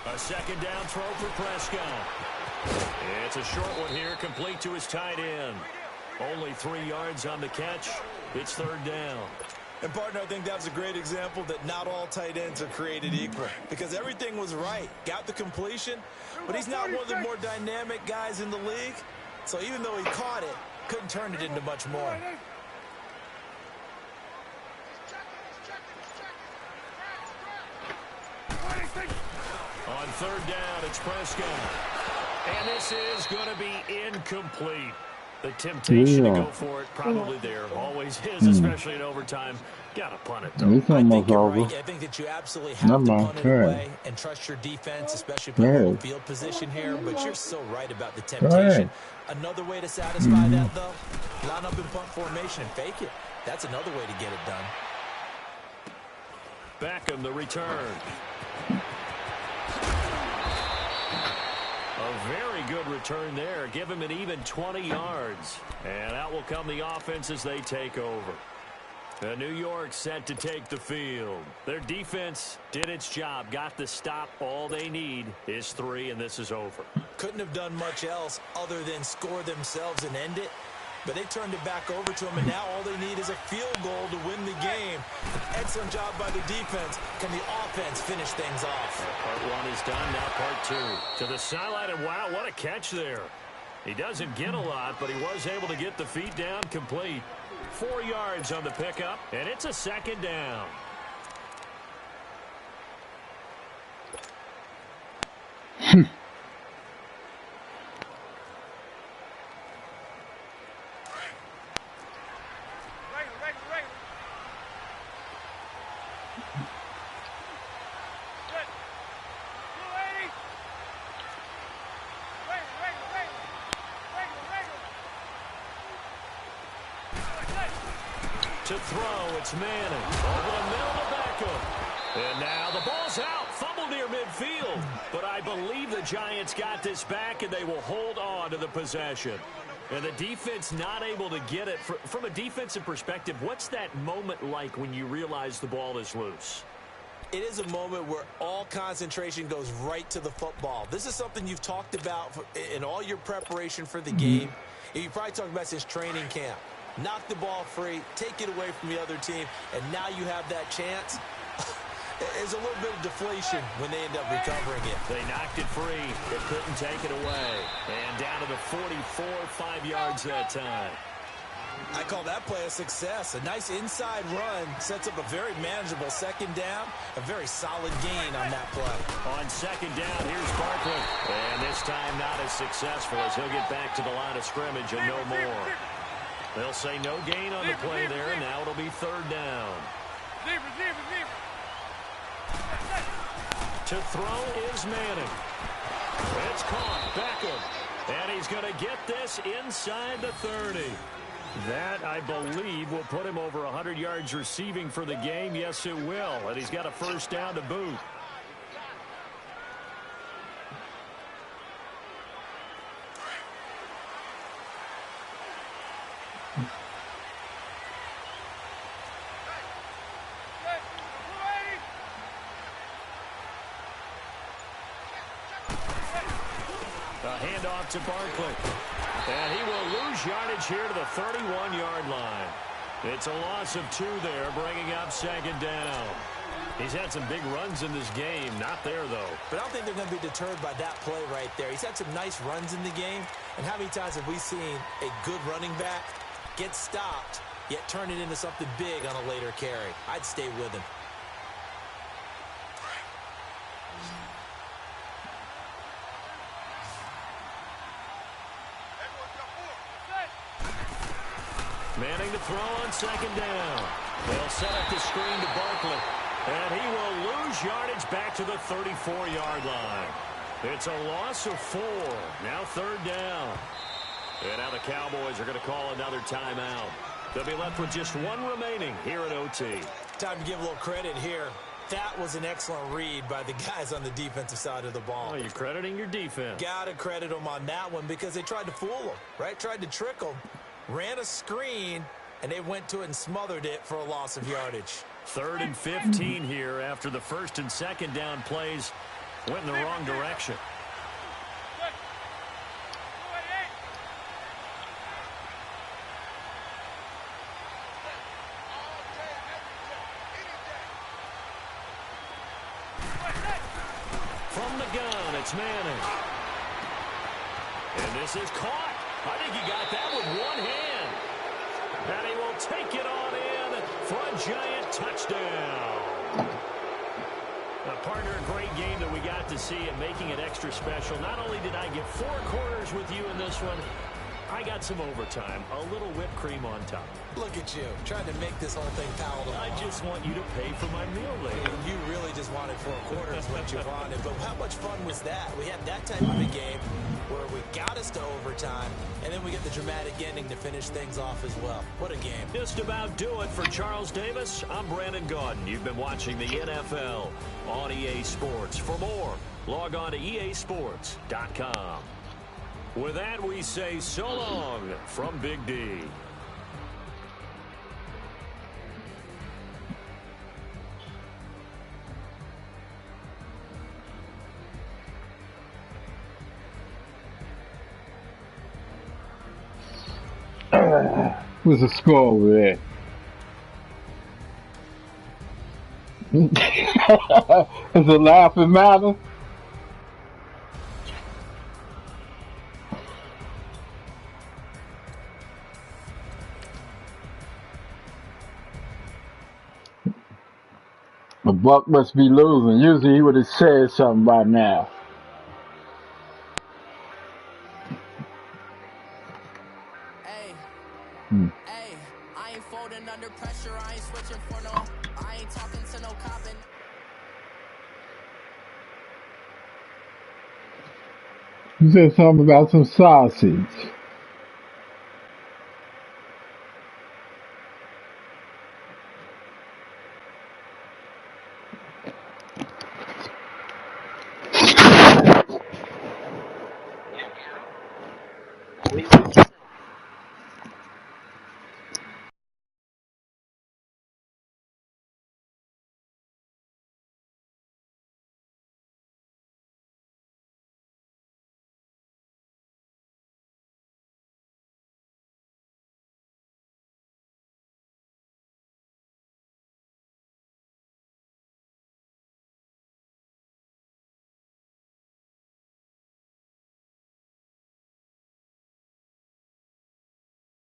A second down throw for Prescott. It's a short one here, complete to his tight end. Only 3 yards on the catch. It's third down. And, partner, I think that was a great example that not all tight ends are created equal, because everything was right. Got the completion, but he's not one of the more dynamic guys in the league. So even though he caught it, couldn't turn it into much more. On third down, it's Prescott. And this is going to be incomplete. The temptation to go for it, probably there. Always is, especially in overtime. Got to punt it, though. I think you're right. I think that you absolutely have to punt it away and trust your defense, especially putting field position here. But you're so right about the temptation. Another way to satisfy that, though, line up in punt formation and fake it. That's another way to get it done. Beckham, the return. A very good return there. Give him an even 20 yards. And out will come the offense as they take over. New York set to take the field. Their defense did its job, got the stop. All they need is 3, and this is over. Couldn't have done much else other than score themselves and end it. But they turned it back over to them, and now all they need is a field goal to win the game. Excellent job by the defense. Can the offense finish things off? Part 1 is done, now part 2. To the sideline, and wow, what a catch there. He doesn't get a lot, but he was able to get the feet down complete. 4 yards on the pickup, and it's a second down. To throw, it's Manning. Over the middle to Beckham. And now the ball's out. Fumble near midfield. But I believe the Giants got this back, and they will hold on to the possession. And the defense not able to get it. From a defensive perspective, what's that moment like when you realize the ball is loose? It is a moment where all concentration goes right to the football. This is something you've talked about in all your preparation for the game. You probably talked about since training camp. Knock the ball free, take it away from the other team, and now you have that chance. There's a little bit of deflation when they end up recovering it. They knocked it free, but couldn't take it away. And down to the 44, 5 yards that time. I call that play a success. A nice inside run sets up a very manageable second down, a very solid gain on that play. On second down, here's Barkley. And this time not as successful as he'll get back to the line of scrimmage and no more. They'll say no gain on the play there, and now it'll be third down. To throw is Manning. It's caught. Beckham. And he's going to get this inside the 30. That, I believe, will put him over 100 yards receiving for the game. Yes, it will. And he's got a first down to boot. Handoff to Barkley. And he will lose yardage here to the 31-yard line. It's a loss of 2 there, bringing up second down. He's had some big runs in this game. Not there, though. But I don't think they're going to be deterred by that play right there. He's had some nice runs in the game. And how many times have we seen a good running back get stopped, yet turn it into something big on a later carry? I'd stay with him. Manning to throw on second down. They'll set up the screen to Barkley. And he will lose yardage back to the 34-yard line. It's a loss of 4. Now third down. And now the Cowboys are going to call another timeout. They'll be left with just 1 remaining here at OT. Time to give a little credit here. That was an excellent read by the guys on the defensive side of the ball. Oh, you're crediting your defense. Got to credit them on that one because they tried to fool them, right? Tried to trick them. Ran a screen, and they went to it and smothered it for a loss of yardage. 3rd and 15 here after the first and second down plays went in the wrong direction. From the gun, it's Manning. And this is caught. I think he got that with one hand. And he will take it on in for a Giant touchdown. Now, partner, a great game that we got to see and making it extra special. Not only did I get 4 quarters with you in this one, I got some overtime, a little whipped cream on top. Look at you, trying to make this whole thing palatable. I just want you to pay for my meal later. You really just wanted 4 quarters, what you wanted. But how much fun was that? We had that type of a game. where we got us to overtime, and then we get the dramatic ending to finish things off as well. What a game. Just about do it for Charles Davis. I'm Brandon Gaudin. You've been watching the NFL on EA Sports. For more, log on to easports.com. With that, we say so long from Big D. What's the score over there? Is it laughing matter? The Buck must be losing. Usually he would have said something by now. Hey, I ain't folding under pressure. I ain't switching for no. I ain't talking to no copping. You said something about some sausage.